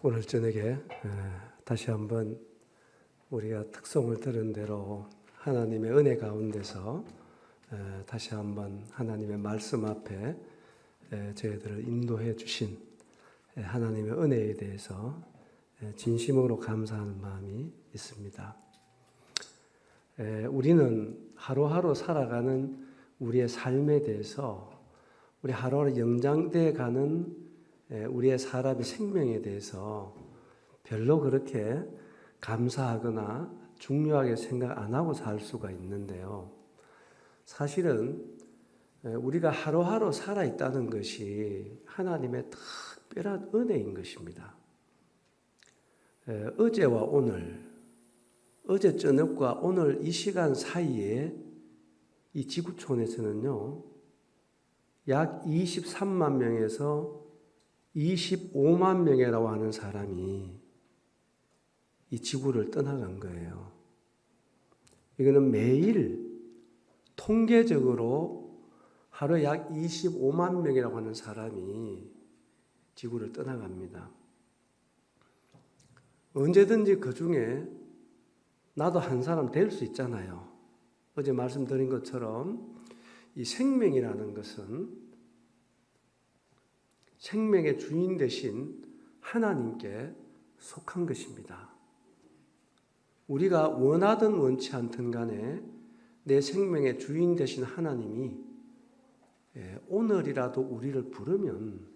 오늘 저녁에 다시 한번 우리가 특송을 들은 대로 하나님의 은혜 가운데서 다시 한번 하나님의 말씀 앞에 저희들을 인도해 주신 하나님의 은혜에 대해서 진심으로 감사하는 마음이 있습니다. 우리는 하루하루 살아가는 우리의 삶에 대해서 우리 하루하루 연장돼 가는 우리의 사람의 생명에 대해서 별로 그렇게 감사하거나 중요하게 생각 안 하고 살 수가 있는데요. 사실은 우리가 하루하루 살아있다는 것이 하나님의 특별한 은혜인 것입니다. 어제와 오늘, 어제 저녁과 오늘 이 시간 사이에 이 지구촌에서는요, 약 23만 명에서 25만 명이라고 하는 사람이 이 지구를 떠나간 거예요. 이거는 매일 통계적으로 하루에 약 25만 명이라고 하는 사람이 지구를 떠나갑니다. 언제든지 그 중에 나도 한 사람 될 수 있잖아요. 어제 말씀드린 것처럼 이 생명이라는 것은 생명의 주인 되신 하나님께 속한 것입니다. 우리가 원하든 원치 않든 간에 내 생명의 주인 되신 하나님이 오늘이라도 우리를 부르면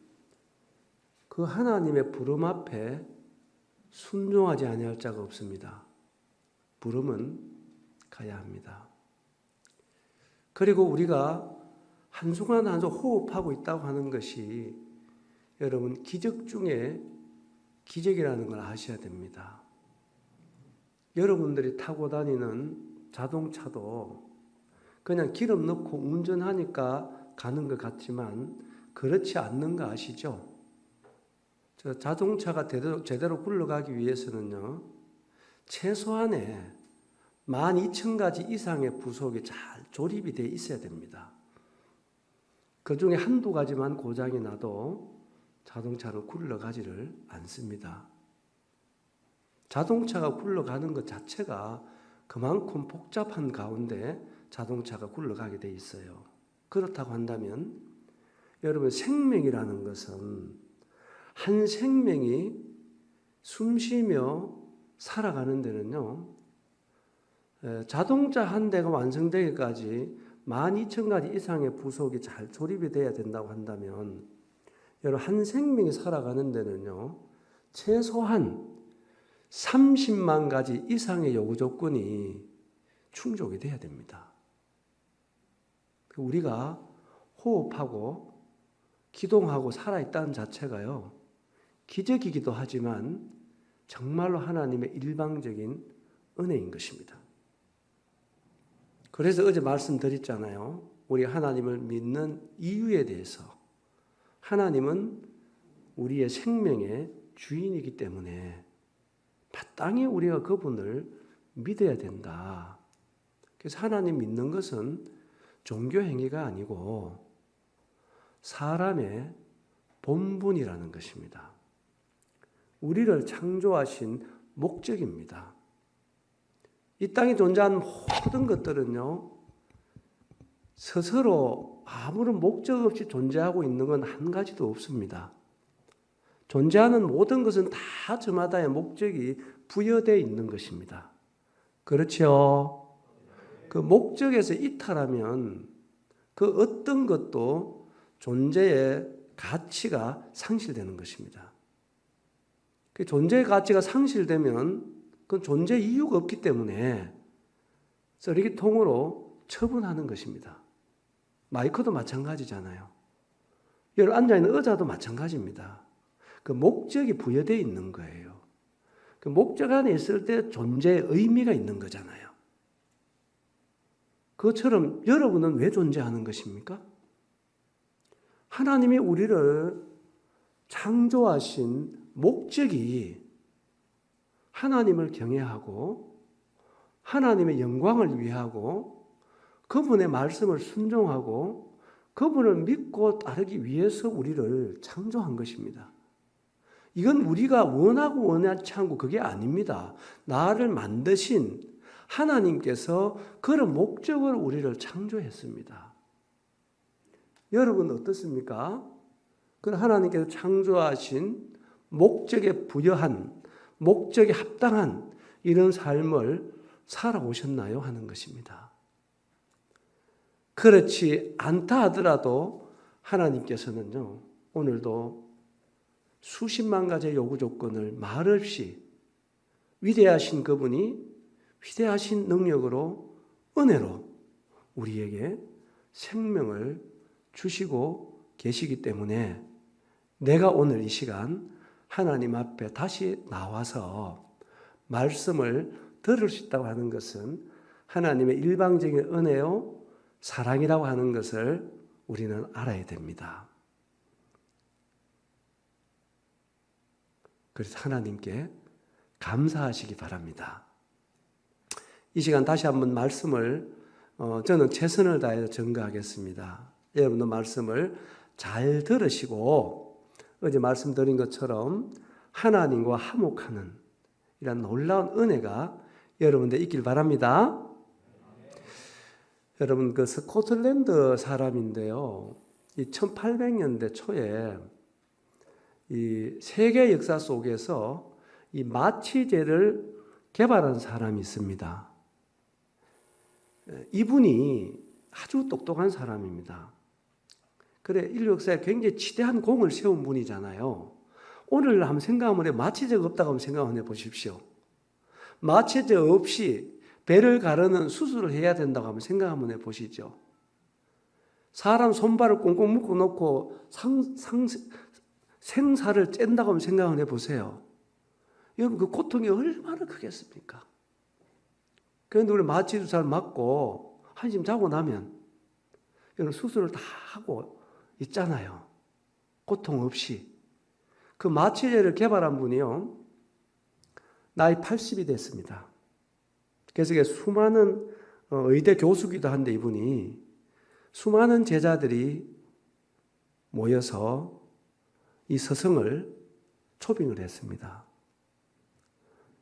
그 하나님의 부름 앞에 순종하지 아니할 자가 없습니다. 부름은 가야 합니다. 그리고 우리가 한순간 한순간 호흡하고 있다고 하는 것이 여러분 기적 중에 기적이라는 걸 아셔야 됩니다. 여러분들이 타고 다니는 자동차도 그냥 기름 넣고 운전하니까 가는 것 같지만 그렇지 않는 거 아시죠? 저 자동차가 제대로 굴러가기 위해서는요, 최소한의 12,000가지 이상의 부속이 잘 조립이 되어 있어야 됩니다. 그 중에 한두 가지만 고장이 나도 자동차는 굴러가지를 않습니다. 자동차가 굴러가는 것 자체가 그만큼 복잡한 가운데 자동차가 굴러가게 돼 있어요. 그렇다고 한다면 여러분 생명이라는 것은 한 생명이 숨쉬며 살아가는 데는요, 자동차 한 대가 완성되기까지 12,000가지 이상의 부속이 잘 조립이 돼야 된다고 한다면 여러분 한 생명이 살아가는 데는요, 최소한 30만 가지 이상의 요구 조건이 충족이 돼야 됩니다. 우리가 호흡하고 기동하고 살아있다는 자체가요, 기적이기도 하지만 정말로 하나님의 일방적인 은혜인 것입니다. 그래서 어제 말씀드렸잖아요. 우리 하나님을 믿는 이유에 대해서. 하나님은 우리의 생명의 주인이기 때문에 마땅히 우리가 그분을 믿어야 된다. 그래서 하나님 믿는 것은 종교 행위가 아니고 사람의 본분이라는 것입니다. 우리를 창조하신 목적입니다. 이 땅에 존재하는 모든 것들은요, 스스로 아무런 목적 없이 존재하고 있는 건 한 가지도 없습니다. 존재하는 모든 것은 다 저마다의 목적이 부여되어 있는 것입니다. 그렇죠? 그 목적에서 이탈하면 그 어떤 것도 존재의 가치가 상실되는 것입니다. 그 존재의 가치가 상실되면 그 존재 이유가 없기 때문에 쓰레기통으로 처분하는 것입니다. 마이크도 마찬가지잖아요. 여기 앉아있는 의자도 마찬가지입니다. 그 목적이 부여되어 있는 거예요. 그 목적 안에 있을 때 존재의 의미가 있는 거잖아요. 그것처럼 여러분은 왜 존재하는 것입니까? 하나님이 우리를 창조하신 목적이 하나님을 경외하고 하나님의 영광을 위하고 그분의 말씀을 순종하고 그분을 믿고 따르기 위해서 우리를 창조한 것입니다. 이건 우리가 원하고 원하지 않고 그게 아닙니다. 나를 만드신 하나님께서 그런 목적으로 우리를 창조했습니다. 여러분 어떻습니까? 그 하나님께서 창조하신 목적에 부여한, 목적에 합당한 이런 삶을 살아오셨나요? 하는 것입니다. 그렇지 않다 하더라도 하나님께서는요, 오늘도 수십만 가지의 요구 조건을 말없이 위대하신 그분이 위대하신 능력으로, 은혜로 우리에게 생명을 주시고 계시기 때문에 내가 오늘 이 시간 하나님 앞에 다시 나와서 말씀을 들을 수 있다고 하는 것은 하나님의 일방적인 은혜요, 사랑이라고 하는 것을 우리는 알아야 됩니다. 그래서 하나님께 감사하시기 바랍니다. 이 시간 다시 한번 말씀을 저는 최선을 다해서 증거하겠습니다. 여러분도 말씀을 잘 들으시고 어제 말씀드린 것처럼 하나님과 화목하는 이런 놀라운 은혜가 여러분들 있길 바랍니다. 여러분 그 스코틀랜드 사람인데요, 이 1800년대 초에 이 세계 역사 속에서 이 마취제를 개발한 사람이 있습니다. 이분이 아주 똑똑한 사람입니다. 그래, 인류 역사에 굉장히 지대한 공을 세운 분이잖아요. 오늘 한번 생각하면 마취제가 없다고 한번 생각해 보십시오. 마취제 없이 배를 가르는 수술을 해야 된다고 한번 생각 한번 해보시죠. 사람 손발을 꽁꽁 묶어 놓고 생사를 쨘다고 한번 생각을 해보세요. 여러분 그 고통이 얼마나 크겠습니까? 그런데 우리 마취 주사를 맞고 한숨 자고 나면 여러분 수술을 다 하고 있잖아요. 고통 없이. 그 마취제를 개발한 분이요, 나이 80이 됐습니다. 그래서 수많은 의대 교수기도 한데 이분이 수많은 제자들이 모여서 이 서성을 초빙을 했습니다.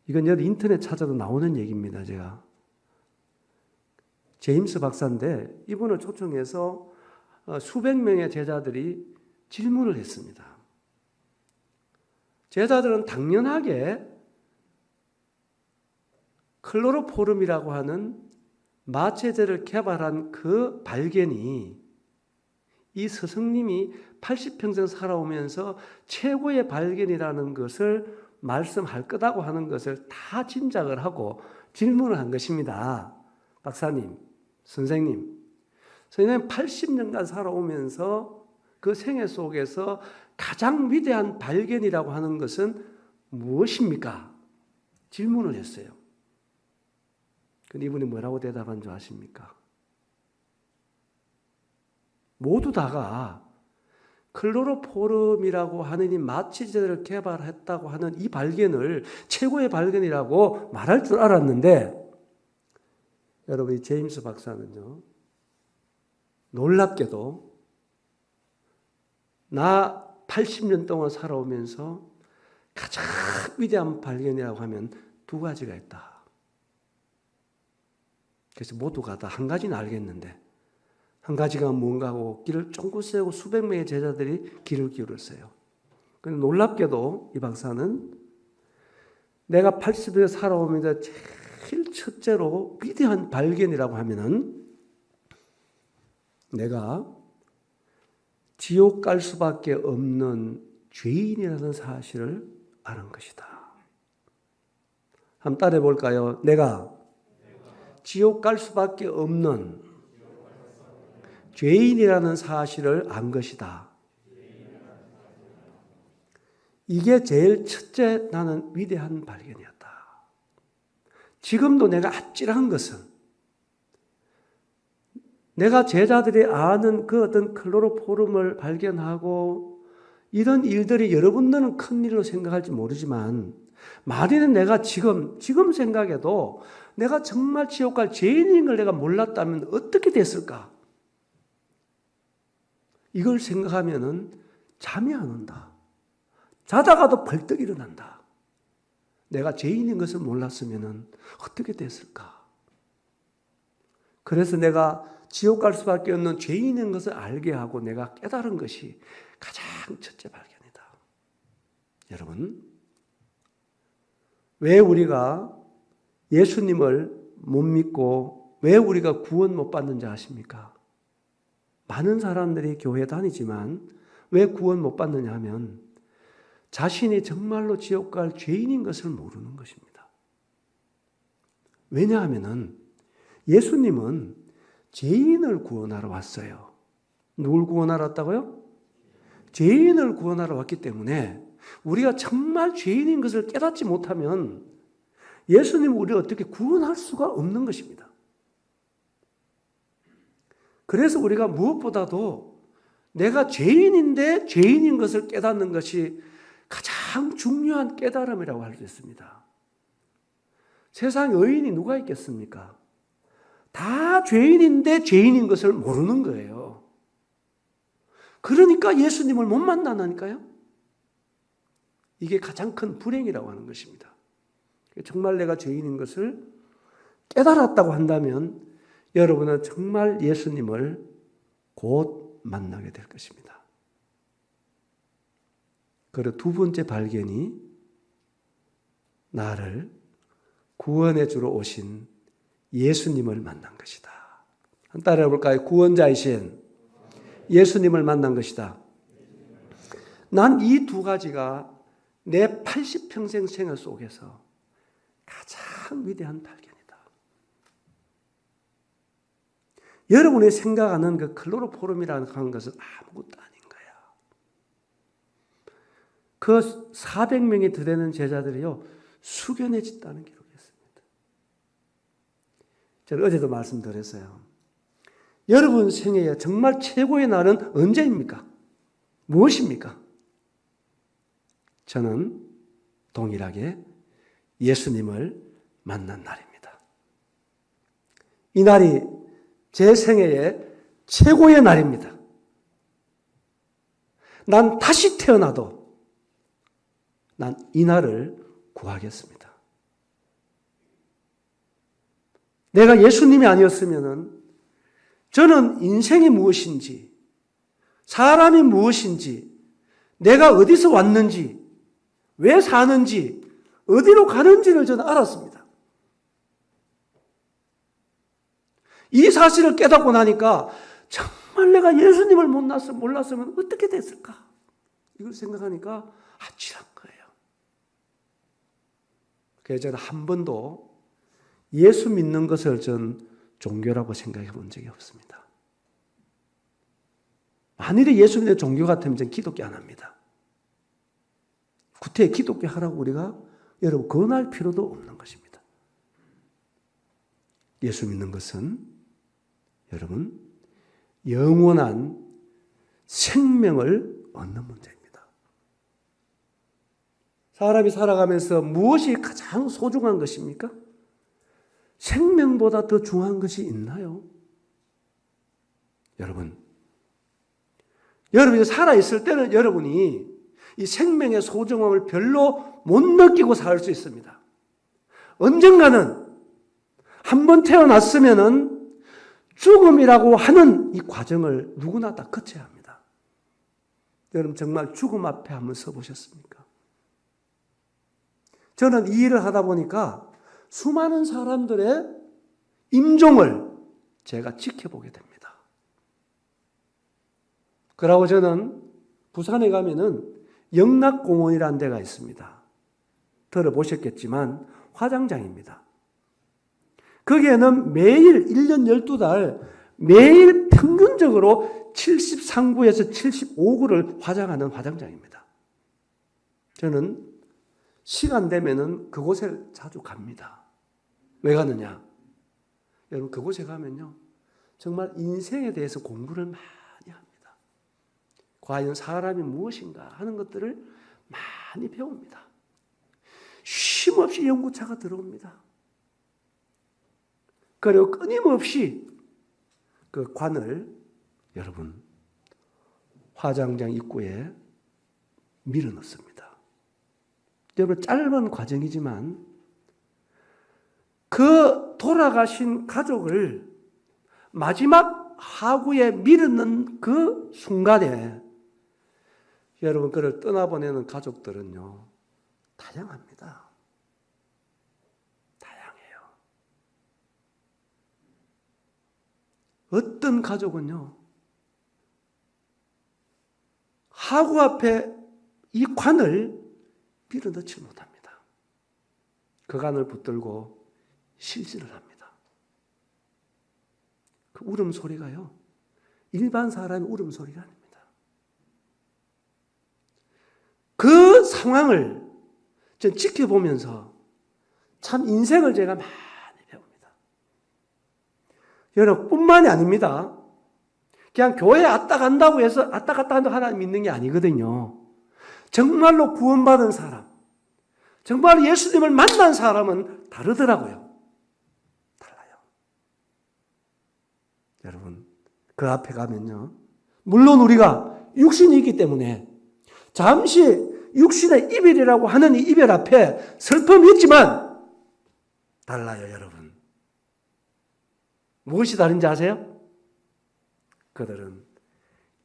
이건 여기 인터넷 찾아도 나오는 얘기입니다. 제가 제임스 박사인데 이분을 초청해서 수백 명의 제자들이 질문을 했습니다. 제자들은 당연하게 클로로포름이라고 하는 마취제를 개발한 그 발견이 이 스승님이 80평생 살아오면서 최고의 발견이라는 것을 말씀할 거라고 하는 것을 다 짐작을 하고 질문을 한 것입니다. 박사님, 선생님 80년간 살아오면서 그 생애 속에서 가장 위대한 발견이라고 하는 것은 무엇입니까? 질문을 했어요. 근데 이분이 뭐라고 대답한 줄 아십니까? 모두 다가 클로로포름이라고 하는 이 마취제를 개발했다고 하는 이 발견을 최고의 발견이라고 말할 줄 알았는데, 여러분 이 제임스 박사는요, 놀랍게도 나 80년 동안 살아오면서 가장 위대한 발견이라고 하면 두 가지가 있다. 그래서 모두가 다 한 가지는 알겠는데 한 가지가 뭔가 하고 길을 쫑긋 세우고 수백 명의 제자들이 귀를 기울였어요. 그런데 놀랍게도 이 박사는 내가 80에 살아오면서 제일 첫째로 위대한 발견이라고 하면은 내가 지옥 갈 수밖에 없는 죄인이라는 사실을 아는 것이다. 한번 따라해 볼까요? 내가 지옥 갈 수밖에 없는 죄인이라는 사실을 안 것이다. 이게 제일 첫째 나는 위대한 발견이었다. 지금도 내가 아찔한 것은 내가 제자들이 아는 그 어떤 클로로포름을 발견하고 이런 일들이 여러분들은 큰 일로 생각할지 모르지만 만일은 내가 지금 생각해도 내가 정말 지옥 갈 죄인인 걸 내가 몰랐다면 어떻게 됐을까? 이걸 생각하면은 잠이 안 온다. 자다가도 벌떡 일어난다. 내가 죄인인 것을 몰랐으면 어떻게 됐을까? 그래서 내가 지옥 갈 수밖에 없는 죄인인 것을 알게 하고 내가 깨달은 것이 가장 첫째 발견이다. 여러분, 왜 우리가 예수님을 못 믿고 왜 우리가 구원 못 받는지 아십니까? 많은 사람들이 교회 다니지만 왜 구원 못 받느냐 하면 자신이 정말로 지옥 갈 죄인인 것을 모르는 것입니다. 왜냐하면 예수님은 죄인을 구원하러 왔어요. 누굴 구원하러 왔다고요? 죄인을 구원하러 왔기 때문에 우리가 정말 죄인인 것을 깨닫지 못하면 예수님은 우리를 어떻게 구원할 수가 없는 것입니다. 그래서 우리가 무엇보다도 내가 죄인인데 죄인인 것을 깨닫는 것이 가장 중요한 깨달음이라고 할 수 있습니다. 세상에 의인이 누가 있겠습니까? 다 죄인인데 죄인인 것을 모르는 거예요. 그러니까 예수님을 못 만나니까요. 이게 가장 큰 불행이라고 하는 것입니다. 정말 내가 죄인인 것을 깨달았다고 한다면 여러분은 정말 예수님을 곧 만나게 될 것입니다. 그리고 두 번째 발견이 나를 구원해 주러 오신 예수님을 만난 것이다. 한번 따라해 볼까요? 구원자이신 예수님을 만난 것이다. 난 이 두 가지가 내 80평생 생활 속에서 가장 위대한 발견이다. 여러분이 생각하는 그 클로로포름이라는 것은 아무것도 아닌 거야. 그 400명이 더 되는 제자들이요, 숙연해졌다는 기록이 있습니다. 제가 어제도 말씀드렸어요. 여러분 생애에 정말 최고의 날은 언제입니까? 무엇입니까? 저는 동일하게 예수님을 만난 날입니다. 이 날이 제 생애의 최고의 날입니다. 난 다시 태어나도 난 이 날을 구하겠습니다. 내가 예수님이 아니었으면 저는 인생이 무엇인지, 사람이 무엇인지, 내가 어디서 왔는지, 왜 사는지, 어디로 가는지를 저는 알았습니다. 이 사실을 깨닫고 나니까 정말 내가 예수님을 몰랐으면 어떻게 됐을까? 이걸 생각하니까 아찔한 거예요. 그래서 저는 한 번도 예수 믿는 것을 전 종교라고 생각해 본 적이 없습니다. 만일에 예수 믿는 종교 같으면 전 기독교 안 합니다. 구태에 기독교 하라고 우리가 여러분 권할 필요도 없는 것입니다. 예수 믿는 것은 여러분 영원한 생명을 얻는 문제입니다. 사람이 살아가면서 무엇이 가장 소중한 것입니까? 생명보다 더 중요한 것이 있나요? 여러분이 살아있을 때는 여러분이 이 생명의 소중함을 별로 못 느끼고 살 수 있습니다. 언젠가는 한번 태어났으면은 죽음이라고 하는 이 과정을 누구나 다 거쳐야 합니다. 여러분 정말 죽음 앞에 한번 서보셨습니까? 저는 이 일을 하다 보니까 수많은 사람들의 임종을 제가 지켜보게 됩니다. 그러고 저는 부산에 가면은 영락공원이라는 데가 있습니다. 들어보셨겠지만 화장장입니다. 거기에는 매일 1년 12달 매일 평균적으로 73구에서 75구를 화장하는 화장장입니다. 저는 시간 되면은 그곳에 자주 갑니다. 왜 가느냐? 여러분 그곳에 가면요 정말 인생에 대해서 공부를 많이 합니다. 과연 사람이 무엇인가 하는 것들을 많이 배웁니다. 쉼없이 연구차가 들어옵니다. 그리고 끊임없이 그 관을 여러분 화장장 입구에 밀어넣습니다. 여러분 짧은 과정이지만 그 돌아가신 가족을 마지막 하구에 미루는 그 순간에 여러분 그를 떠나보내는 가족들은요 다양합니다. 다양해요. 어떤 가족은요 하구 앞에 이 관을 밀어넣지 못합니다. 그 관을 붙들고 실질을 합니다. 그 울음소리가요 일반 사람의 울음소리가 아닙니다. 그 상황을 전 지켜보면서 참 인생을 제가 많이 배웁니다. 여러분 뿐만이 아닙니다. 그냥 교회에 왔다 간다고 해서 왔다 갔다 한다고 하나님 믿는 게 아니거든요. 정말로 구원받은 사람, 정말 예수님을 만난 사람은 다르더라고요. 달라요. 여러분 그 앞에 가면요 물론 우리가 육신이 있기 때문에 잠시 육신의 이별이라고 하는 이 이별 앞에 슬픔이 있지만 달라요, 여러분. 무엇이 다른지 아세요? 그들은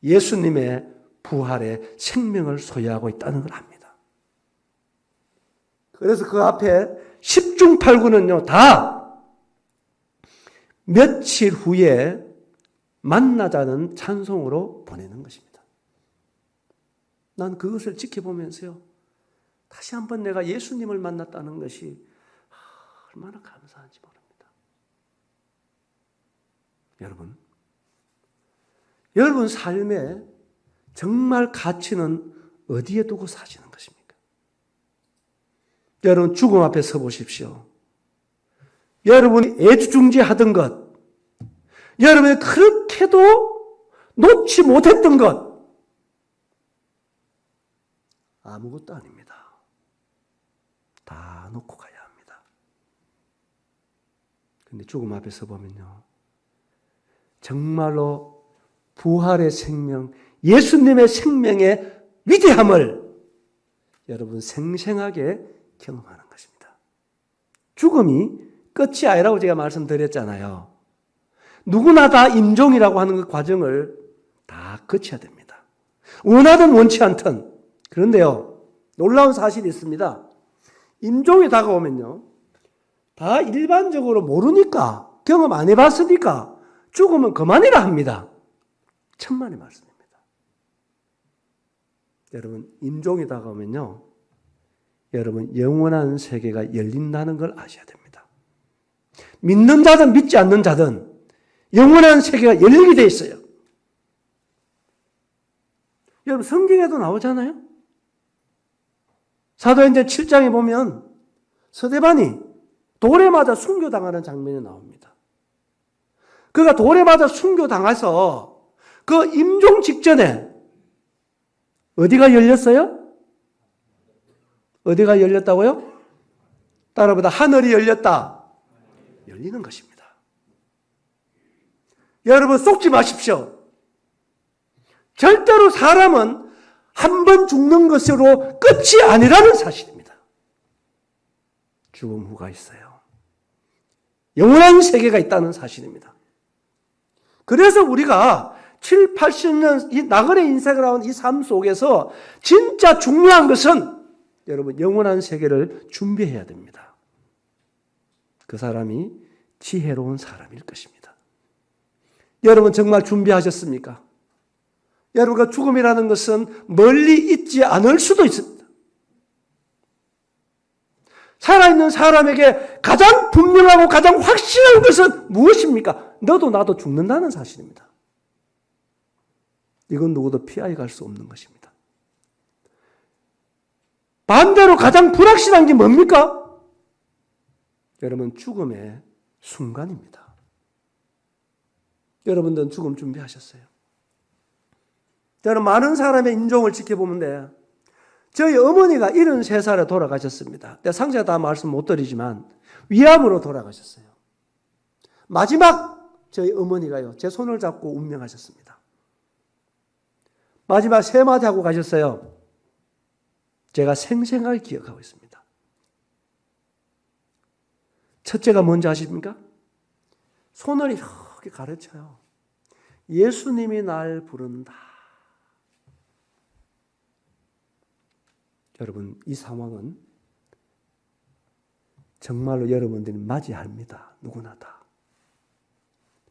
예수님의 부활의 생명을 소유하고 있다는 걸 압니다. 그래서 그 앞에 10중 8구는요, 다 며칠 후에 만나자는 찬송으로 보내는 것입니다. 난 그것을 지켜보면서요, 다시 한번 내가 예수님을 만났다는 것이 얼마나 감사한지 모릅니다. 여러분 삶에 정말 가치는 어디에 두고 사시는 것입니까? 여러분 죽음 앞에 서 보십시오. 여러분이 애지중지하던 것, 여러분이 그렇게도 놓지 못했던 것, 아무것도 아닙니다. 다 놓고 가야 합니다. 근데 죽음 앞에 서 보면요, 정말로 부활의 생명, 예수님의 생명의 위대함을 여러분 생생하게 경험하는 것입니다. 죽음이 끝이 아니라고 제가 말씀드렸잖아요. 누구나 다 임종이라고 하는 그 과정을 다 거쳐야 됩니다. 원하든 원치 않든. 그런데요, 놀라운 사실이 있습니다. 임종이 다가오면요, 다 일반적으로 모르니까, 경험 안 해봤으니까 죽으면 그만이라 합니다. 천만의 말씀입니다. 여러분, 임종이 다가오면요, 여러분 영원한 세계가 열린다는 걸 아셔야 됩니다. 믿는 자든 믿지 않는 자든 영원한 세계가 열리게 돼 있어요. 여러분 성경에도 나오잖아요. 사도행전 7장에 보면 스데반이 돌에 맞아 순교당하는 장면이 나옵니다. 그가 돌에 맞아 순교당해서 그 임종 직전에 어디가 열렸어요? 어디가 열렸다고요? 따라보다 하늘이 열렸다. 열리는 것입니다. 여러분 속지 마십시오. 절대로 사람은 한 번 죽는 것으로 끝이 아니라는 사실입니다. 죽음 후가 있어요. 영원한 세계가 있다는 사실입니다. 그래서 우리가 7, 80년 이 나그네 인생을 하는 이 삶 속에서 진짜 중요한 것은 여러분 영원한 세계를 준비해야 됩니다. 그 사람이 지혜로운 사람일 것입니다. 여러분 정말 준비하셨습니까? 여러분과 죽음이라는 것은 멀리 있지 않을 수도 있습니다. 살아있는 사람에게 가장 분명하고 가장 확실한 것은 무엇입니까? 너도 나도 죽는다는 사실입니다. 이건 누구도 피하여 갈 수 없는 것입니다. 반대로 가장 불확실한 게 뭡니까? 여러분 죽음의 순간입니다. 여러분들은 죽음 준비하셨어요? 저는 많은 사람의 인종을 지켜보는데 저희 어머니가 73살에 돌아가셨습니다. 내가 상세히 다 말씀 못 드리지만 위암으로 돌아가셨어요. 마지막 저희 어머니가요, 제 손을 잡고 운명하셨습니다. 마지막 세 마디 하고 가셨어요. 제가 생생하게 기억하고 있습니다. 첫째가 뭔지 아십니까? 손을 이렇게 가르쳐요. 예수님이 날 부른다. 여러분, 이 상황은 정말로 여러분들이 맞이합니다. 누구나 다.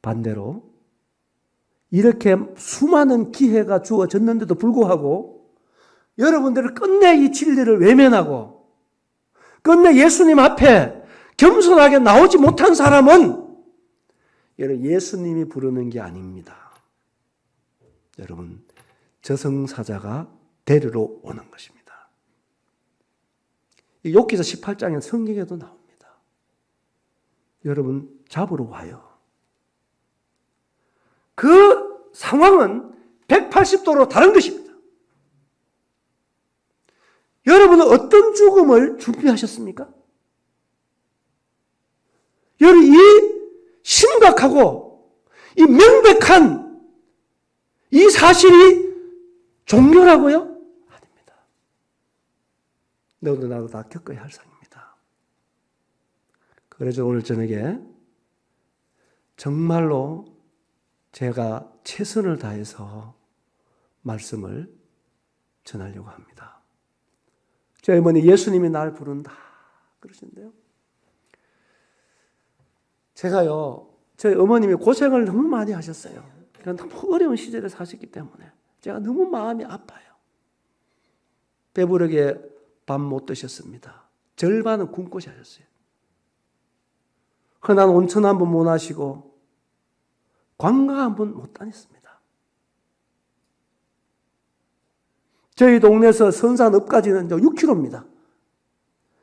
반대로 이렇게 수많은 기회가 주어졌는데도 불구하고 여러분들을 끝내 이 진리를 외면하고 끝내 예수님 앞에 겸손하게 나오지 못한 사람은 여러분 예수님이 부르는 게 아닙니다. 여러분 저승사자가 데리러 오는 것입니다. 욥기서 18장에 성경에도 나옵니다. 여러분 잡으러 와요. 그 상황은 180도로 다른 것입니다. 여러분은 어떤 죽음을 준비하셨습니까? 여러분 이 심각하고 이 명백한 이 사실이 종교라고요? 아닙니다. 너도 나도 다 겪어야 할 상입니다. 그래서 오늘 저녁에 정말로 제가 최선을 다해서 말씀을 전하려고 합니다. 저희 어머니 예수님이 날 부른다 그러신데요. 제가요, 저희 어머님이 고생을 너무 많이 하셨어요. 너무 어려운 시절에 사셨기 때문에 제가 너무 마음이 아파요. 배부르게 밥 못 드셨습니다. 절반은 굶고 자셨어요. 흔한 온천 한 번 못 하시고 관광 한 번 못 다녔습니다. 저희 동네에서 선산읍까지는 6km입니다.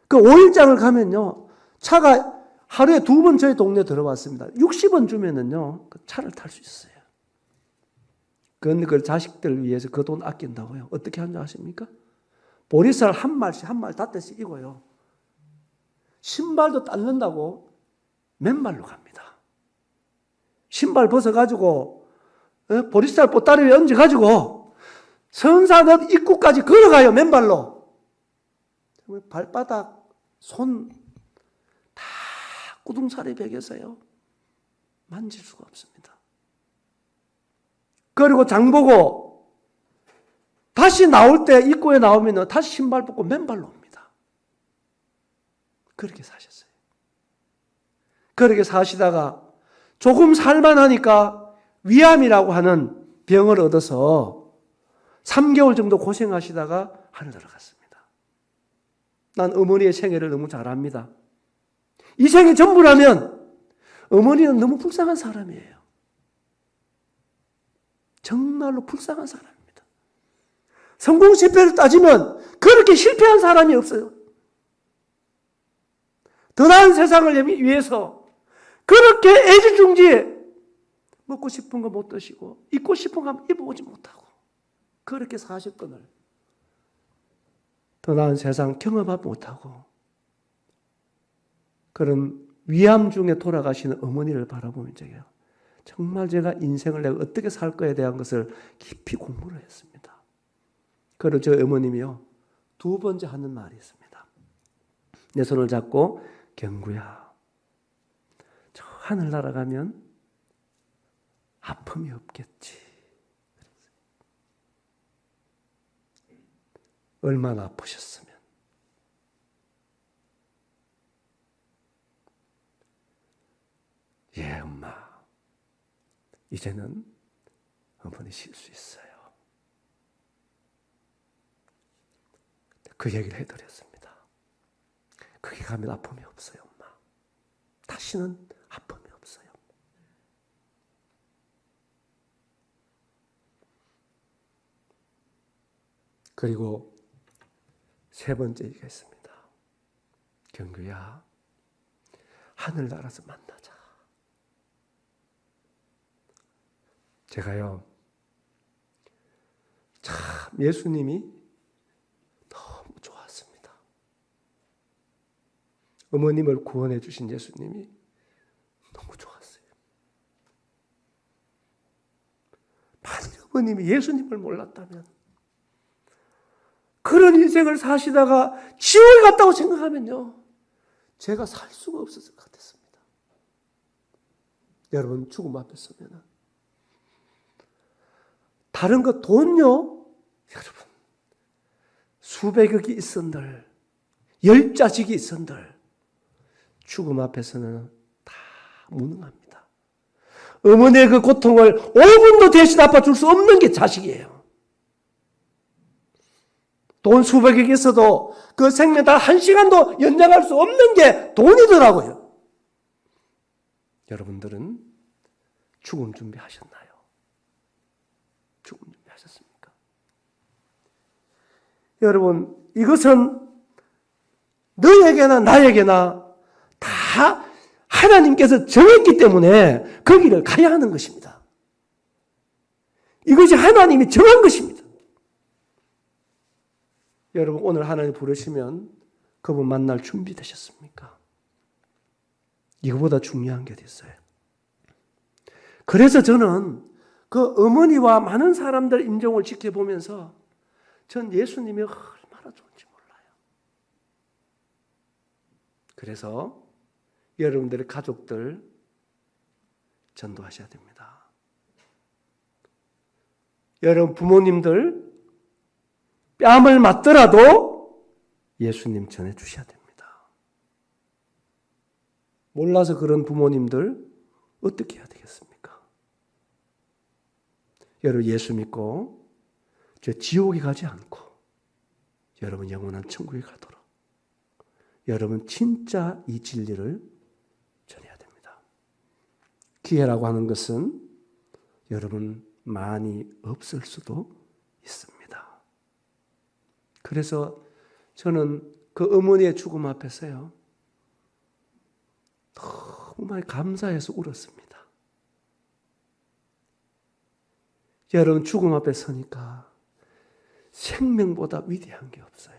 그 5일장을 가면요, 차가 하루에 2번 저희 동네 들어왔습니다. 60원 주면은요, 그 차를 탈 수 있어요. 그런데 그 자식들 위해서 그 돈 아낀다고요. 어떻게 하는지 아십니까? 보리쌀 한 말씩 한 말 닷대씩 이고요. 신발도 닦는다고 맨발로 갑니다. 신발 벗어가지고 보리쌀 보따리 위에 얹어가지고 선산읍 입구까지 걸어가요. 맨발로. 발바닥, 손 다 구둥살이 베겨서요. 만질 수가 없습니다. 그리고 장보고 다시 나올 때 입구에 나오면 다시 신발 벗고 맨발로 옵니다. 그렇게 사셨어요. 그렇게 사시다가 조금 살만하니까 위암이라고 하는 병을 얻어서 3개월 정도 고생하시다가 하늘 들어갔습니다. 난 어머니의 생애를 너무 잘 압니다. 이 생이 전부라면 어머니는 너무 불쌍한 사람이에요. 정말로 불쌍한 사람입니다. 성공 실패를 따지면 그렇게 실패한 사람이 없어요. 더 나은 세상을 위해서 그렇게 애지중지에 먹고 싶은 거 못 드시고 입고 싶은 거 입어보지 못하고 그렇게 사셨거늘 더 나은 세상 경험하지 못하고 그런 위암 중에 돌아가시는 어머니를 바라보면 정말 제가 인생을 내가 어떻게 살 거에 대한 것을 깊이 공부를 했습니다. 그리고 저희 어머님이요 2번째 하는 말이 있습니다. 내 손을 잡고 경구야 저 하늘 날아가면 아픔이 없겠지. 얼마나 아프셨으면. 예, 엄마. 이제는 어머니 쉴 수 있어요. 그 얘기를 해드렸습니다. 거기 가면 아픔이 없어요, 엄마. 다시는 아픔이 없어요. 그리고 3번째 얘기가 있습니다. 경규야, 하늘 나라서 만나자. 제가요, 참 예수님이 너무 좋았습니다. 어머님을 구원해 주신 예수님이 너무 좋았어요. 만일 어머님이 예수님을 몰랐다면 그런 인생을 사시다가 지옥에 갔다고 생각하면요, 제가 살 수가 없었을 것 같았습니다. 여러분, 죽음 앞에 서면은 다른 거 돈요? 여러분, 수백억이 있은들, 10자식이 있은들 죽음 앞에서는 다 무능합니다. 어머니의 그 고통을 5분도 대신 아파줄 수 없는 게 자식이에요. 돈 수백억이 있어도 그 생명 단 1시간도 연장할 수 없는 게 돈이더라고요. 여러분들은 죽음 준비하셨나요? 죽음 준비하셨습니까? 여러분, 이것은 너에게나 나에게나 다 하나님께서 정했기 때문에 거기를 가야 하는 것입니다. 이것이 하나님이 정한 것입니다. 여러분, 오늘 하나님 부르시면 그분 만날 준비 되셨습니까? 이거보다 중요한 게 있어요. 그래서 저는 그 어머니와 많은 사람들 임종을 지켜보면서 전 예수님이 얼마나 좋은지 몰라요. 그래서 여러분들의 가족들 전도하셔야 됩니다. 여러분 부모님들 뺨을 맞더라도 예수님 전해주셔야 됩니다. 몰라서 그런 부모님들 어떻게 해야 되겠습니까? 여러분 예수 믿고 저 지옥에 가지 않고 여러분 영원한 천국에 가도록 여러분 진짜 이 진리를 전해야 됩니다. 기회라고 하는 것은 여러분 많이 없을 수도 있습니다. 그래서 저는 그 어머니의 죽음 앞에서요 너무 많이 감사해서 울었습니다. 여러분 죽음 앞에 서니까 생명보다 위대한 게 없어요.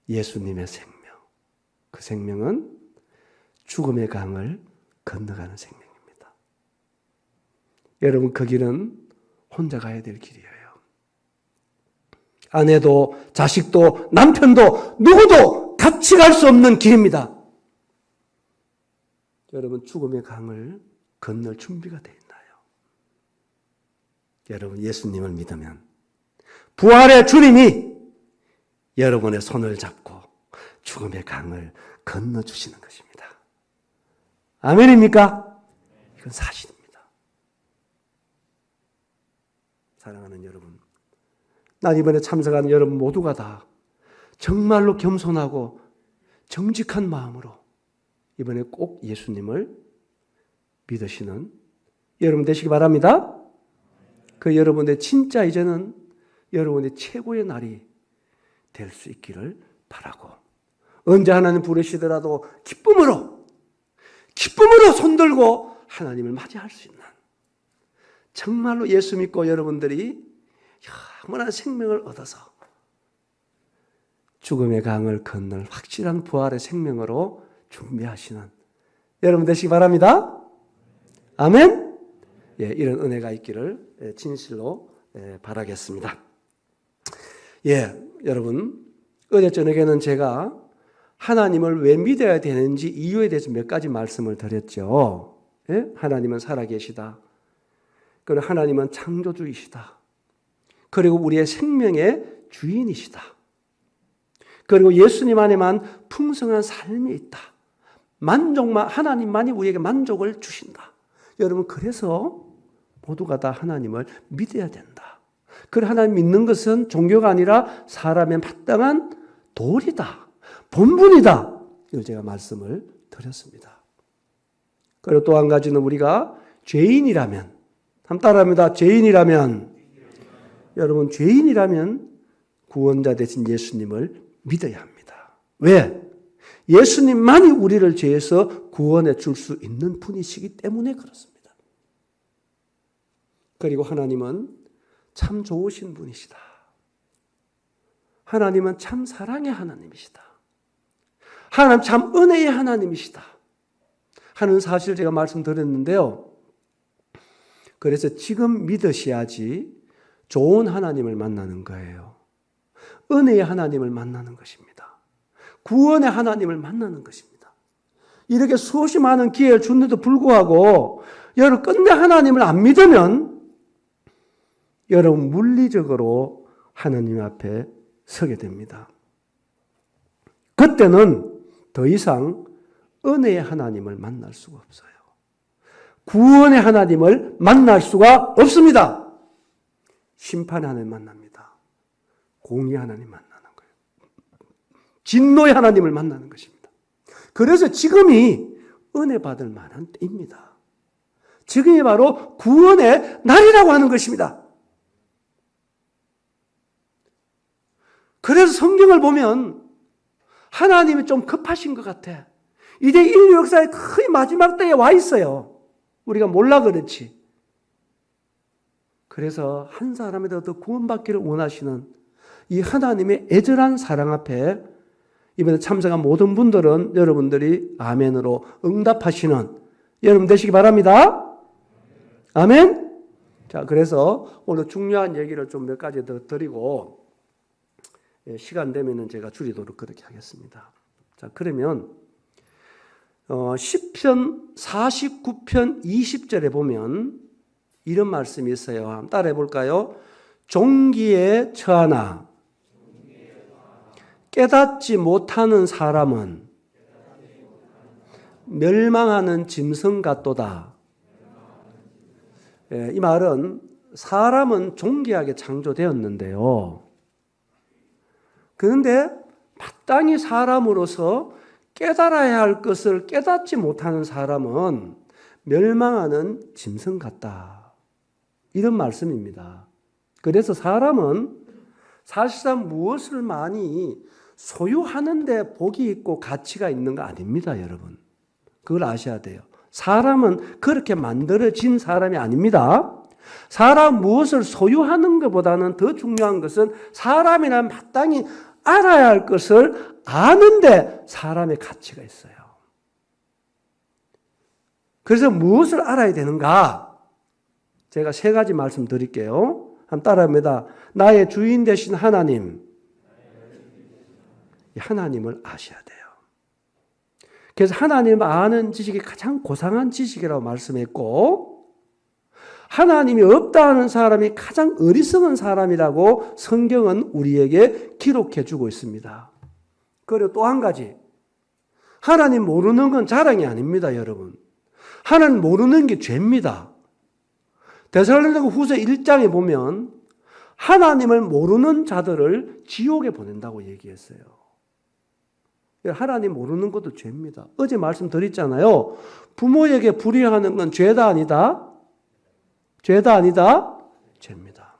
예수님의 생명. 그 생명은 죽음의 강을 건너가는 생명입니다. 여러분 그 길은 혼자 가야 될 길이에요. 아내도 자식도 남편도 누구도 같이 갈 수 없는 길입니다. 여러분 죽음의 강을 건널 준비가 되어 있나요? 여러분 예수님을 믿으면 부활의 주님이 여러분의 손을 잡고 죽음의 강을 건너주시는 것입니다. 아멘입니까? 이건 사실입니다. 사랑하는 여러분, 난 이번에 참석한 여러분 모두가 다 정말로 겸손하고 정직한 마음으로 이번에 꼭 예수님을 믿으시는 여러분 되시기 바랍니다. 그 여러분의 진짜 이제는 여러분의 최고의 날이 될 수 있기를 바라고 언제 하나님 부르시더라도 기쁨으로 손들고 하나님을 맞이할 수 있는 정말로 예수 믿고 여러분들이 영원한 생명을 얻어서 죽음의 강을 건널 확실한 부활의 생명으로 준비하시는 여러분 되시기 바랍니다. 아멘. 예, 이런 은혜가 있기를 진실로 바라겠습니다. 예, 여러분 어제 저녁에는 제가 하나님을 왜 믿어야 되는지 이유에 대해서 몇 가지 말씀을 드렸죠. 예? 하나님은 살아계시다. 그리고 하나님은 창조주이시다. 그리고 우리의 생명의 주인이시다. 그리고 예수님 안에만 풍성한 삶이 있다. 하나님만이 우리에게 만족을 주신다. 여러분 그래서 모두가 다 하나님을 믿어야 된다. 그리고 하나님 믿는 것은 종교가 아니라 사람의 마땅한 도리다. 본분이다. 이걸 제가 말씀을 드렸습니다. 그리고 또 한 가지는 우리가 죄인이라면, 한번 따라합니다. 죄인이라면, 여러분 죄인이라면 구원자 되신 예수님을 믿어야 합니다. 왜? 예수님만이 우리를 죄에서 구원해 줄 수 있는 분이시기 때문에 그렇습니다. 그리고 하나님은 참 좋으신 분이시다. 하나님은 참 사랑의 하나님이시다. 하나님 참 은혜의 하나님이시다. 하는 사실을 제가 말씀드렸는데요. 그래서 지금 믿으셔야지 좋은 하나님을 만나는 거예요. 은혜의 하나님을 만나는 것입니다. 구원의 하나님을 만나는 것입니다. 이렇게 수없이 많은 기회를 줬는데도 불구하고 여러분 끝내 하나님을 안 믿으면 여러분 물리적으로 하나님 앞에 서게 됩니다. 그때는 더 이상 은혜의 하나님을 만날 수가 없어요. 구원의 하나님을 만날 수가 없습니다. 심판의 하나님 만납니다. 공의의 하나님 만나는 거예요. 진노의 하나님을 만나는 것입니다. 그래서 지금이 은혜 받을 만한 때입니다. 지금이 바로 구원의 날이라고 하는 것입니다. 그래서 성경을 보면 하나님이 좀 급하신 것 같아. 이제 인류 역사의 거의 마지막 때에 와 있어요. 우리가 몰라 그렇지. 그래서 한 사람이라도 더 구원받기를 원하시는 이 하나님의 애절한 사랑 앞에 이번에 참석한 모든 분들은 여러분들이 아멘으로 응답하시는 여러분 되시기 바랍니다. 아멘? 자, 그래서 오늘 중요한 얘기를 좀 몇 가지 더 드리고 시간 되면은 제가 줄이도록 그렇게 하겠습니다. 자, 그러면 시편 49편 20절에 보면 이런 말씀이 있어요. 한번 따라해 볼까요? 종기에 처하나 깨닫지 못하는 사람은 멸망하는 짐승 같도다. 이 말은 사람은 존귀하게 창조되었는데요. 그런데 마땅히 사람으로서 깨달아야 할 것을 깨닫지 못하는 사람은 멸망하는 짐승 같다. 이런 말씀입니다. 그래서 사람은 사실상 무엇을 많이 소유하는데 복이 있고 가치가 있는 거 아닙니다, 여러분. 그걸 아셔야 돼요. 사람은 그렇게 만들어진 사람이 아닙니다. 사람 무엇을 소유하는 것보다는 더 중요한 것은 사람이란 마땅히 알아야 할 것을 아는데 사람의 가치가 있어요. 그래서 무엇을 알아야 되는가? 제가 세 가지 말씀드릴게요. 한번 따라합니다. 나의 주인 되신 하나님. 하나님을 아셔야 돼요. 그래서 하나님을 아는 지식이 가장 고상한 지식이라고 말씀했고 하나님이 없다 하는 사람이 가장 어리석은 사람이라고 성경은 우리에게 기록해 주고 있습니다. 그리고 또 한 가지. 하나님 모르는 건 자랑이 아닙니다, 여러분. 하나님 모르는 게 죄입니다. 데살로니가 후서 1장에 보면 하나님을 모르는 자들을 지옥에 보낸다고 얘기했어요. 하나님 모르는 것도 죄입니다. 어제 말씀드렸잖아요. 부모에게 불의하는 건 죄다 아니다? 죄다 아니다? 죄입니다.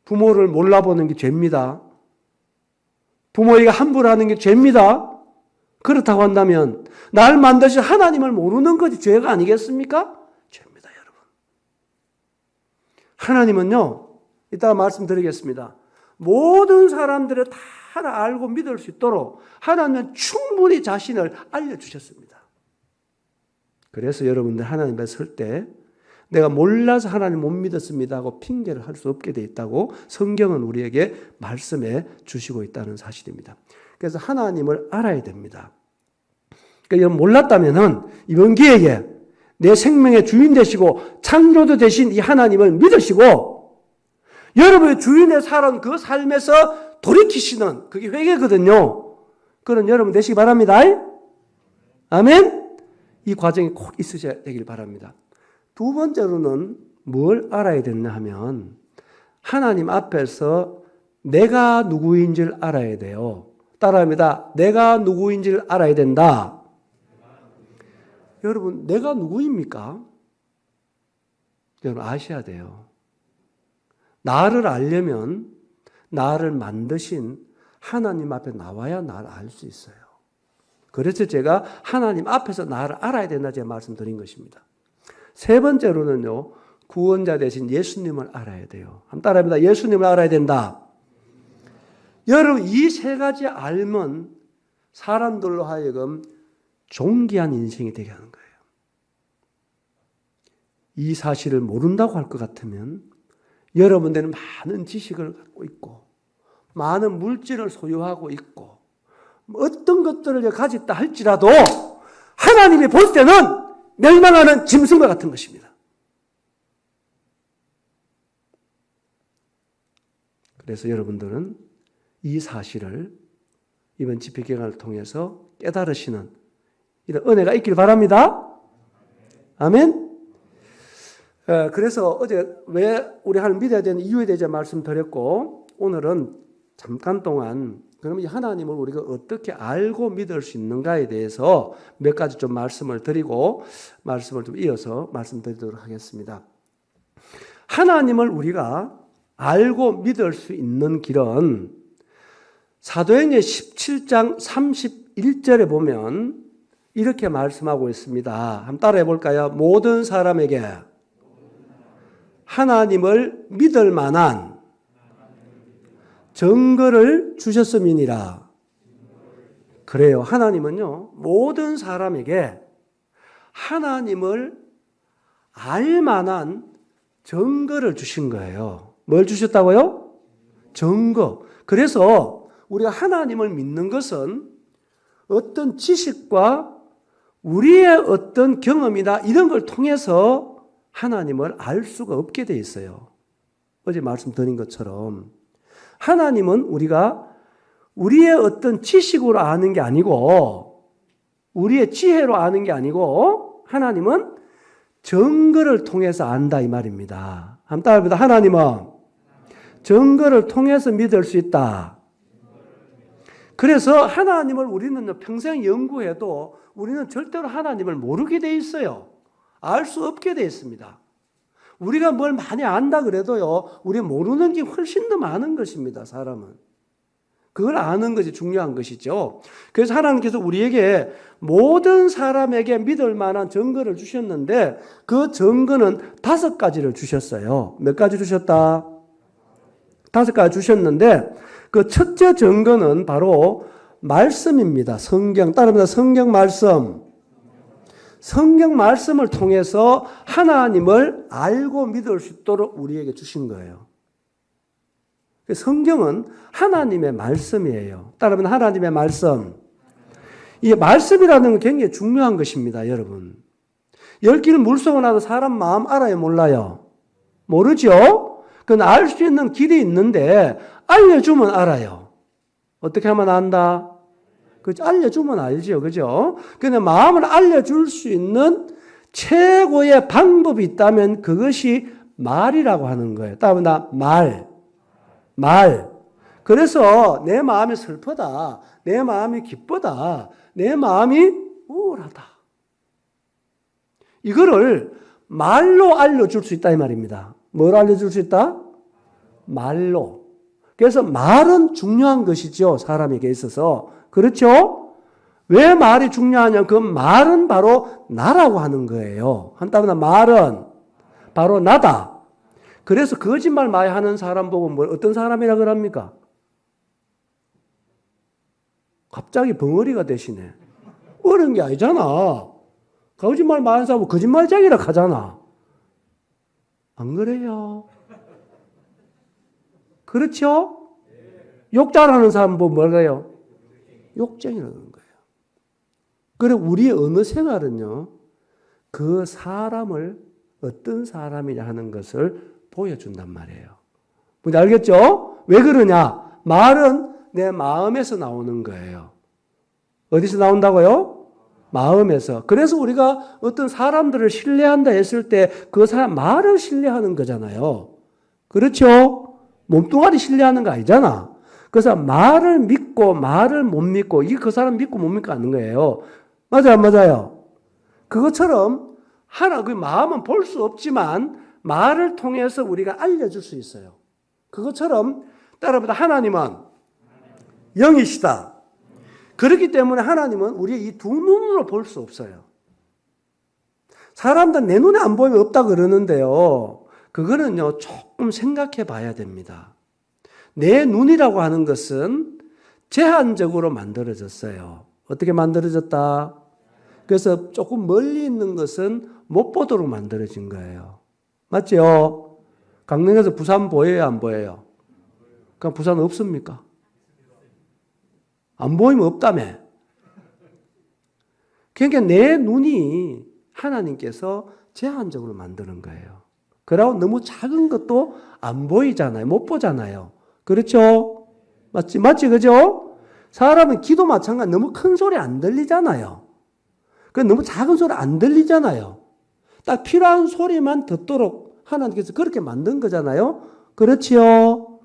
부모를 몰라보는 게 죄입니다. 부모에게 함부로 하는 게 죄입니다. 그렇다고 한다면 날 만드신 하나님을 모르는 것이 죄가 아니겠습니까? 죄입니다, 여러분. 하나님은요, 이따가 말씀드리겠습니다. 모든 사람들을 다 알고 믿을 수 있도록 하나님은 충분히 자신을 알려주셨습니다. 그래서 여러분들 하나님 앞에 설 때 내가 몰라서 하나님 못 믿었습니다 하고 핑계를 할 수 없게 돼 있다고 성경은 우리에게 말씀해 주시고 있다는 사실입니다. 그래서 하나님을 알아야 됩니다. 그러니까 여러분 몰랐다면은 이번 기회에 내 생명의 주인 되시고 창조주 되신 이 하나님을 믿으시고 여러분의 주인의 살은 그 삶에서 돌이키시는 그게 회개거든요. 그런 여러분 되시기 바랍니다. 아멘? 이 과정이 꼭 있으셔야 되길 바랍니다. 두 번째로는 뭘 알아야 되냐 하면 하나님 앞에서 내가 누구인지를 알아야 돼요. 따라합니다. 내가 누구인지를 알아야 된다. 여러분, 내가 누구입니까? 여러분 아셔야 돼요. 나를 알려면 나를 만드신 하나님 앞에 나와야 나를 알 수 있어요. 그래서 제가 하나님 앞에서 나를 알아야 된다 제가 말씀드린 것입니다. 세 번째로는요, 구원자 되신 예수님을 알아야 돼요. 한번 따라합니다. 예수님을 알아야 된다. 여러분, 이 세 가지 알면 사람들로 하여금 존귀한 인생이 되게 하는 거예요. 이 사실을 모른다고 할 것 같으면 여러분들은 많은 지식을 갖고 있고 많은 물질을 소유하고 있고 어떤 것들을 가졌다 할지라도 하나님이 볼 때는 멸망하는 짐승과 같은 것입니다. 그래서 여러분들은 이 사실을 이번 집회기간을 통해서 깨달으시는 이런 은혜가 있길 바랍니다. 아멘. 그래서 어제 왜 우리 하나님 믿어야 되는 이유에 대해서 말씀드렸고, 오늘은 잠깐 동안 그러면 하나님을 우리가 어떻게 알고 믿을 수 있는가에 대해서 몇 가지 좀 말씀을 드리고 말씀을 좀 이어서 말씀드리도록 하겠습니다. 하나님을 우리가 알고 믿을 수 있는 길은 사도행전 17장 31절에 보면 이렇게 말씀하고 있습니다. 한번 따라해 볼까요? 모든 사람에게 하나님을 믿을 만한 증거를 주셨음이니라. 그래요. 하나님은요, 모든 사람에게 하나님을 알 만한 증거를 주신 거예요. 뭘 주셨다고요? 증거. 그래서 우리가 하나님을 믿는 것은 어떤 지식과 우리의 어떤 경험이나 이런 걸 통해서 하나님을 알 수가 없게 돼 있어요. 어제 말씀드린 것처럼 하나님은 우리가 우리의 어떤 지식으로 아는 게 아니고 우리의 지혜로 아는 게 아니고 하나님은 증거를 통해서 안다 이 말입니다. 한번 따라해보자. 하나님은 증거를 통해서 믿을 수 있다. 그래서 하나님을 우리는 평생 연구해도 우리는 절대로 하나님을 모르게 돼 있어요. 알 수 없게 돼 있습니다. 우리가 뭘 많이 안다 그래도요, 우리 모르는 게 훨씬 더 많은 것입니다, 사람은. 그걸 아는 것이 중요한 것이죠. 그래서 하나님께서 우리에게 모든 사람에게 믿을 만한 증거를 주셨는데 그 증거는 5가지를 주셨어요. 몇 가지 주셨다? 5가지 주셨는데 그 첫째 증거는 바로 말씀입니다. 성경. 따라합니다. 성경 말씀. 성경 말씀을 통해서 하나님을 알고 믿을 수 있도록 우리에게 주신 거예요. 성경은 하나님의 말씀이에요. 따라하면 하나님의 말씀. 이 말씀이라는 건 굉장히 중요한 것입니다, 여러분. 열기는 물속에 나도 사람 마음 알아요, 몰라요? 모르죠? 그건 알 수 있는 길이 있는데 알려주면 알아요. 어떻게 하면 안다? 그죠? 알려주면 알죠. 그죠? 근데 마음을 알려줄 수 있는 최고의 방법이 있다면 그것이 말이라고 하는 거예요. 따라합니다. 말. 그래서 내 마음이 슬프다. 내 마음이 기쁘다. 내 마음이 우울하다. 이거를 말로 알려줄 수 있다 이 말입니다. 뭘 알려줄 수 있다? 말로. 그래서 말은 중요한 것이죠. 사람에게 있어서. 그렇죠? 왜 말이 중요하냐? 그 말은 바로 나라고 하는 거예요. 한따라 말은 바로 나다. 그래서 거짓말 많이 하는 사람 보고 어떤 사람이라 그럽니까? 갑자기 벙어리가 되시네. 어려운 게 아니잖아. 거짓말 많은 사람은 거짓말쟁이라 하잖아. 안 그래요? 그렇죠? 욕 잘하는 사람 보면 뭐래요? 욕쟁이라는 거예요. 그리고 우리의 언어 생활은요, 그 사람을 어떤 사람이냐 하는 것을 보여준단 말이에요. 뭔지 알겠죠? 왜 그러냐? 말은 내 마음에서 나오는 거예요. 어디서 나온다고요? 마음에서. 그래서 우리가 어떤 사람들을 신뢰한다 했을 때 그 사람 말을 신뢰하는 거잖아요. 그렇죠? 몸뚱아리 신뢰하는 거 아니잖아. 그래서 말을 믿고 말을 못 믿고 이게 그 사람 믿고 못 믿고 하는 거예요. 맞아요, 안 맞아요? 그것처럼 그 마음은 볼 수 없지만 말을 통해서 우리가 알려줄 수 있어요. 그것처럼 따라보다 하나님은 영이시다. 그렇기 때문에 하나님은 우리의 이 두 눈으로 볼 수 없어요. 사람들 내 눈에 안 보이면 없다 그러는데요. 그거는요, 조금 생각해 봐야 됩니다. 내 눈이라고 하는 것은 제한적으로 만들어졌어요. 어떻게 만들어졌다? 그래서 조금 멀리 있는 것은 못 보도록 만들어진 거예요. 맞죠? 강릉에서 부산 보여요, 안 보여요? 그럼 부산 없습니까? 안 보이면 없다며. 그러니까 내 눈이 하나님께서 제한적으로 만드는 거예요. 그러고 너무 작은 것도 안 보이잖아요. 못 보잖아요. 그렇죠? 맞지, 그죠? 사람은 기도 마찬가지 너무 큰 소리 안 들리잖아요. 너무 작은 소리 안 들리잖아요. 딱 필요한 소리만 듣도록 하나님께서 그렇게 만든 거잖아요. 그렇지요?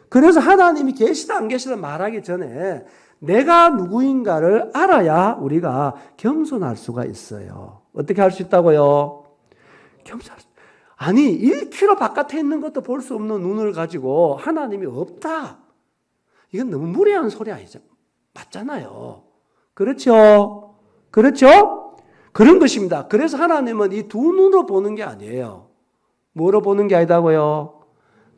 그래서 하나님이 계시다 안 계시다 말하기 전에 내가 누구인가를 알아야 우리가 겸손할 수가 있어요. 어떻게 할 수 있다고요? 겸손할 수. 아니 1km 바깥에 있는 것도 볼 수 없는 눈을 가지고 하나님이 없다. 이건 너무 무례한 소리 아니죠? 맞잖아요. 그렇죠? 그렇죠? 그런 것입니다. 그래서 하나님은 이 두 눈으로 보는 게 아니에요. 뭐로 보는 게 아니다고요?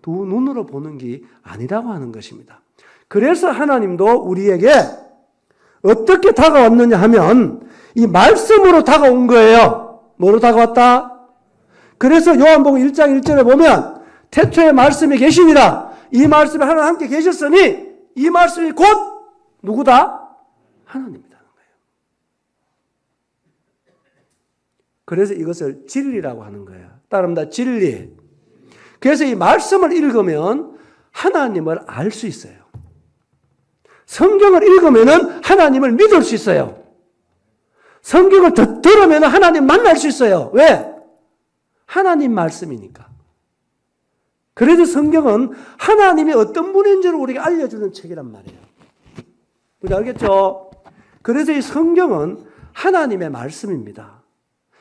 두 눈으로 보는 게 아니라고 하는 것입니다. 그래서 하나님도 우리에게 어떻게 다가왔느냐 하면 이 말씀으로 다가온 거예요. 뭐로 다가왔다? 그래서 요한복음 1장 1절에 보면 태초에 말씀이 계시니라. 이 말씀이 하나님 함께 계셨으니 이 말씀이 곧 누구다? 하나님이라는 거예요. 그래서 이것을 진리라고 하는 거예요. 따릅니다. 진리. 그래서 이 말씀을 읽으면 하나님을 알 수 있어요. 성경을 읽으면 하나님을 믿을 수 있어요. 성경을 들으면 하나님 만날 수 있어요. 왜? 하나님 말씀이니까. 그래서 성경은 하나님이 어떤 분인지를 우리에게 알려주는 책이란 말이에요. 우리 알겠죠? 그래서 이 성경은 하나님의 말씀입니다.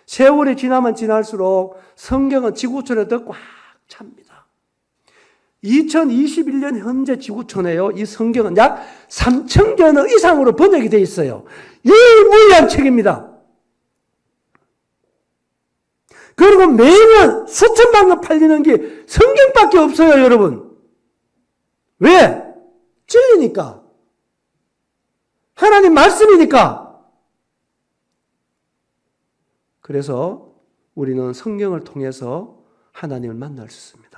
세월이 지나면 지날수록 성경은 지구촌에 더 꽉 찹니다. 2021년 현재 지구촌에요. 이 성경은 약 3,000개 이상으로 번역이 되어 있어요. 유일무이한 책입니다. 그리고 매년 수천만 권 팔리는 게 성경밖에 없어요, 여러분. 왜? 진리니까. 하나님 말씀이니까. 그래서 우리는 성경을 통해서 하나님을 만날 수 있습니다.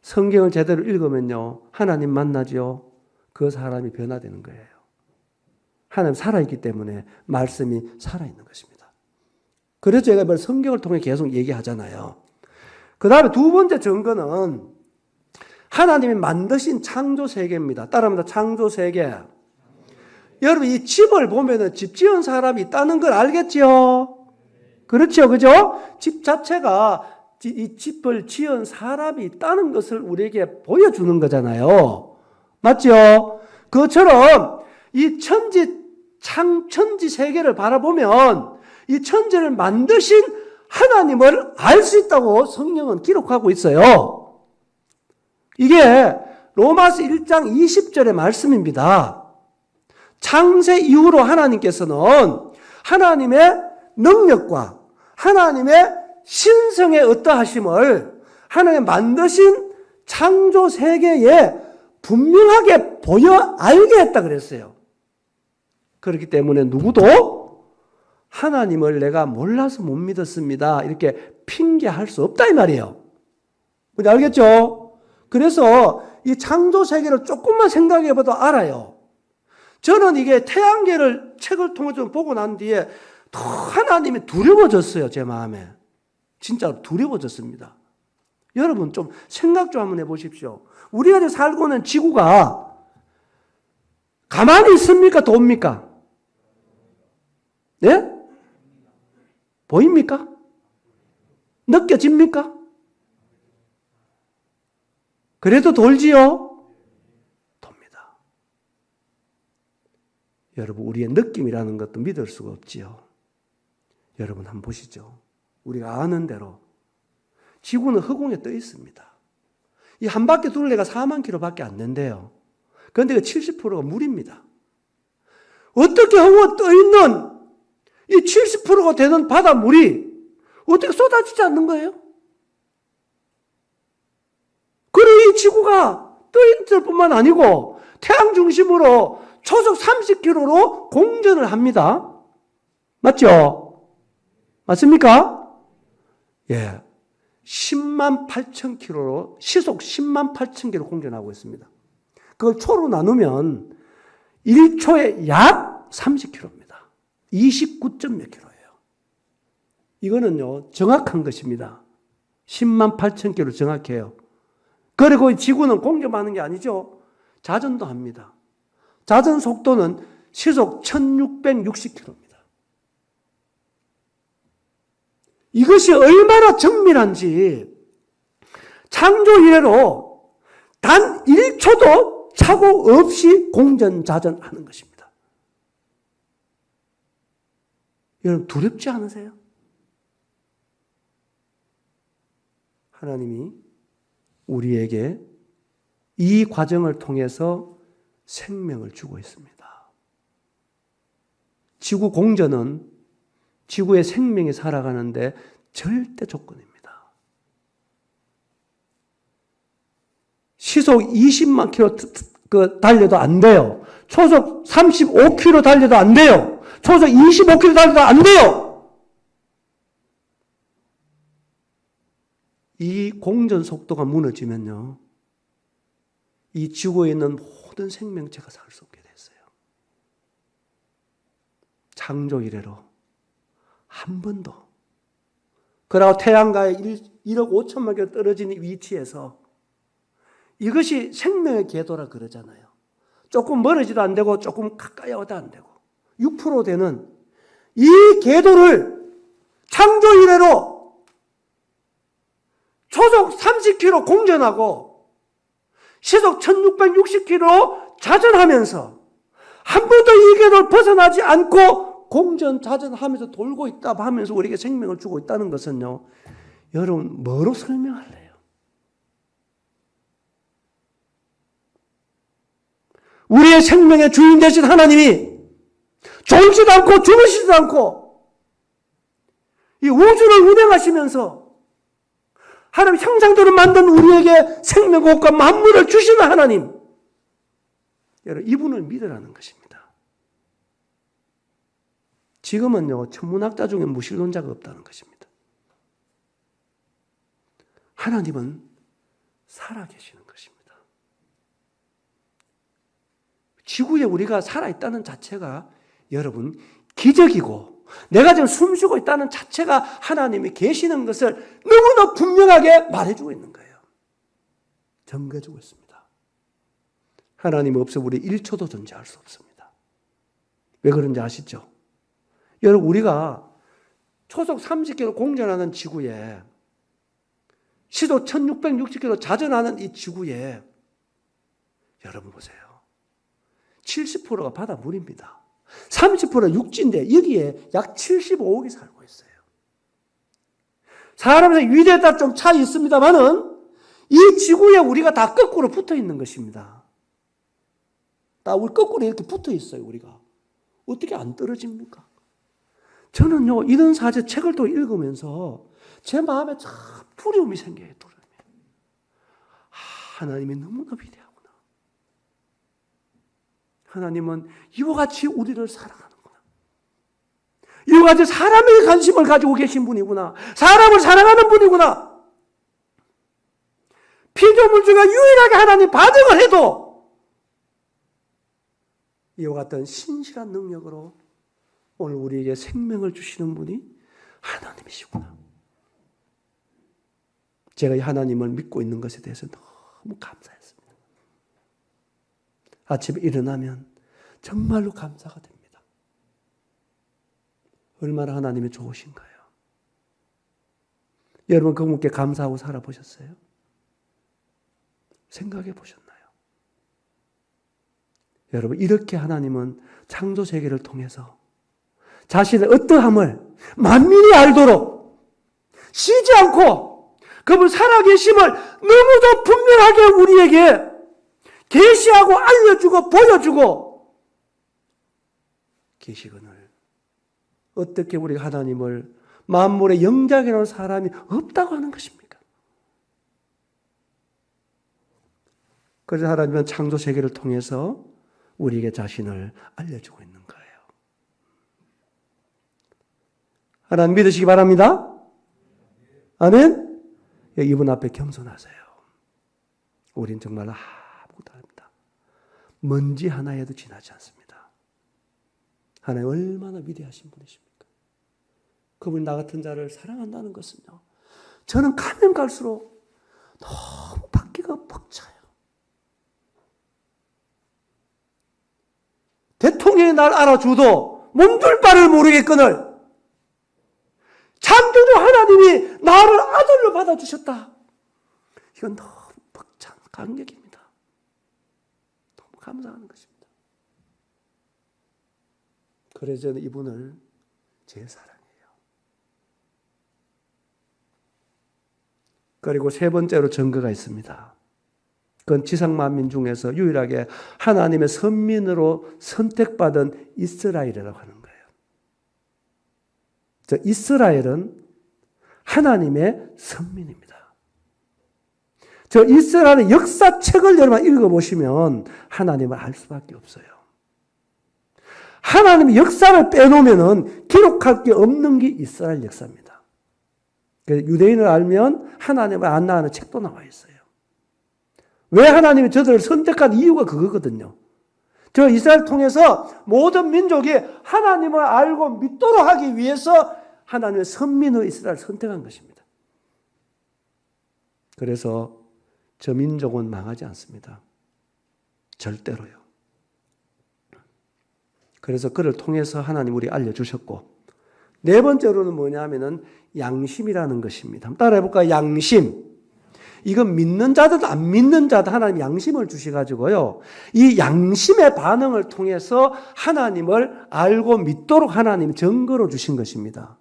성경을 제대로 읽으면요, 하나님 만나죠. 그 사람이 변화되는 거예요. 하나님 살아있기 때문에 말씀이 살아있는 것입니다. 그래서 제가 성경을 통해 계속 얘기하잖아요. 그 다음에 두 번째 증거는 하나님이 만드신 창조 세계입니다. 따라합니다. 창조 세계. 여러분 이 집을 보면은 집 지은 사람이 있다는 걸 알겠죠? 그렇죠, 그죠? 집 자체가 이 집을 지은 사람이 있다는 것을 우리에게 보여주는 거잖아요. 맞죠? 그것처럼 이 천지 세계를 바라보면 이 천지를 만드신 하나님을 알 수 있다고 성경은 기록하고 있어요. 이게 로마서 1장 20절의 말씀입니다. 창세 이후로 하나님께서는 하나님의 능력과 하나님의 신성의 어떠하심을 하나님 만드신 창조 세계에 분명하게 보여 알게 했다 그랬어요. 그렇기 때문에 누구도 하나님을 내가 몰라서 못 믿었습니다. 이렇게 핑계할 수 없다 이 말이에요. 알겠죠? 그래서 이 창조 세계를 조금만 생각해 봐도 알아요. 저는 이게 태양계를 책을 통해 좀 보고 난 뒤에 더 하나님이 두려워졌어요. 제 마음에. 진짜 두려워졌습니다. 여러분 좀 생각 좀 한번 해보십시오. 우리가 살고 있는 지구가 가만히 있습니까? 돕니까? 네? 보입니까? 느껴집니까? 그래도 돌지요? 돕니다. 여러분 우리의 느낌이라는 것도 믿을 수가 없지요. 여러분 한번 보시죠. 우리가 아는 대로 지구는 흑공에 떠 있습니다. 이 한 바퀴 둘레가 4만 킬로밖에 안 된대요. 그런데 그 70%가 물입니다. 어떻게 흑공에 떠 있는 이 70%가 되는 바닷물이 어떻게 쏟아지지 않는 거예요? 그리고 이 지구가 떠 있을 뿐만 아니고 태양 중심으로 초속 30km로 공전을 합니다. 맞죠? 맞습니까? 예. 10만 8천 킬로로 시속 10만 8천 킬로 공전하고 있습니다. 그걸 초로 나누면 1초에 약 30km입니다. 29점 몇 킬로예요. 이거는요, 정확한 것입니다. 10만 8천 킬로 정확해요. 그리고 지구는 공존하는 게 아니죠. 자전도 합니다. 자전 속도는 시속 1660km입니다. 이것이 얼마나 정밀한지 창조 이래로 단 1초도 착오 없이 공전자전하는 것입니다. 여러분 두렵지 않으세요? 하나님이 우리에게 이 과정을 통해서 생명을 주고 있습니다. 지구 공전은 지구의 생명이 살아가는데 절대 조건입니다. 시속 20만 킬로 달려도 안 돼요. 초속 35km 달려도 안 돼요. 초속 25km 달려도 안 돼요. 이 공전 속도가 무너지면요, 이 지구에 있는 모든 생명체가 살 수 없게 됐어요. 창조 이래로 한 번도. 그러고 태양과의 1억 5천만 킬로 떨어진 위치에서 이것이 생명의 궤도라 그러잖아요. 조금 멀어지도 안 되고 조금 가까이 와도 안 되고 6% 되는 이 궤도를 창조 이래로 초속 30km 공전하고 시속 1660km 자전하면서 한 번도 이 궤도를 벗어나지 않고 공전 자전하면서 돌고 있다 하면서 우리에게 생명을 주고 있다는 것은요, 여러분 뭐로 설명할래요? 우리의 생명의 주인 되신 하나님이 졸지도 않고 주무시지도 않고 이 우주를 운행하시면서 하나님 형상대로 만든 우리에게 생명과 만물을 주시는 하나님, 여러분 이분을 믿으라는 것입니다. 지금은요, 천문학자 중에 무신론자가 없다는 것입니다. 하나님은 살아계시는 것입니다. 지구에 우리가 살아있다는 자체가 여러분 기적이고, 내가 지금 숨쉬고 있다는 자체가 하나님이 계시는 것을 너무나 분명하게 말해주고 있는 거예요. 증거해주고 있습니다. 하나님 없으면 우리 1초도 존재할 수 없습니다. 왜 그런지 아시죠? 여러분 우리가 초속 30km 공전하는 지구에 시속 1660km 자전하는 이 지구에 여러분 보세요. 70%가 바닷물입니다. 30%가 육지인데 여기에 약 75억이 살고 있어요. 사람에서 위대에 따라 좀 차이 있습니다만은 이 지구에 우리가 다 거꾸로 붙어 있는 것입니다. 다 우리 거꾸로 이렇게 붙어 있어요. 우리가 어떻게 안 떨어집니까? 저는요, 이런 사제 책을 또 읽으면서 제 마음에 참 두려움이 생겨요. 두려움이. 하나님이 너무나 위대하구나. 하나님은 이와 같이 우리를 사랑하는구나. 이와 같이 사람에게 관심을 가지고 계신 분이구나. 사람을 사랑하는 분이구나. 피조물 중에 유일하게 하나님 반응을 해도 이와 같은 신실한 능력으로 오늘 우리에게 생명을 주시는 분이 하나님이시구나. 제가 이 하나님을 믿고 있는 것에 대해서 너무 감사했습니다. 아침에 일어나면 정말로 감사가 됩니다. 얼마나 하나님이 좋으신가요? 여러분 그분께 감사하고 살아보셨어요? 생각해 보셨나요? 여러분 이렇게 하나님은 창조 세계를 통해서 자신의 어떠함을 만민이 알도록 쉬지 않고 그분 살아계심을 너무도 분명하게 우리에게 계시하고 알려주고 보여주고 계시거늘 어떻게 우리가 하나님을 만물의 영장이라는 사람이 없다고 하는 것입니까? 그래서 하나님은 창조 세계를 통해서 우리에게 자신을 알려주고 있는 거예요. 하나님 믿으시기 바랍니다. 아멘. 이분 앞에 겸손하세요. 우린 정말 아무것도 아닙니다. 먼지 하나에도 지나지 않습니다. 하나님 얼마나 위대하신 분이십니까? 그분이 나 같은 자를 사랑한다는 것은요, 저는 가면 갈수록 너무 받기가 벅차요. 대통령이 날 알아줘도 몸둘 바를 모르겠거늘 창조주 하나님이 나를 아들로 받아주셨다. 이건 너무 벅찬 감격입니다. 너무 감사하는 것입니다. 그래서 저는 이분을 제일 사랑해요. 그리고 세 번째로 증거가 있습니다. 그건 지상 만민 중에서 유일하게 하나님의 선민으로 선택받은 이스라엘이라고 하는 거예요. 저 이스라엘은 하나님의 선민입니다. 저 이스라엘의 역사책을 여러분 읽어보시면 하나님을 알 수밖에 없어요. 하나님의 역사를 빼놓으면 기록할 게 없는 게 이스라엘 역사입니다. 유대인을 알면 하나님을 안다 하는 책도 나와 있어요. 왜 하나님이 저들을 선택한 이유가 그거거든요. 저 이스라엘 통해서 모든 민족이 하나님을 알고 믿도록 하기 위해서 하나님의 선민의 이스라엘을 선택한 것입니다. 그래서 저 민족은 망하지 않습니다. 절대로요. 그래서 그를 통해서 하나님 우리 알려주셨고, 네 번째로는 뭐냐면은 양심이라는 것입니다. 한번 따라해볼까요? 양심. 이건 믿는 자든 안 믿는 자든 하나님 양심을 주셔가지고요, 이 양심의 반응을 통해서 하나님을 알고 믿도록 하나님 증거로 주신 것입니다.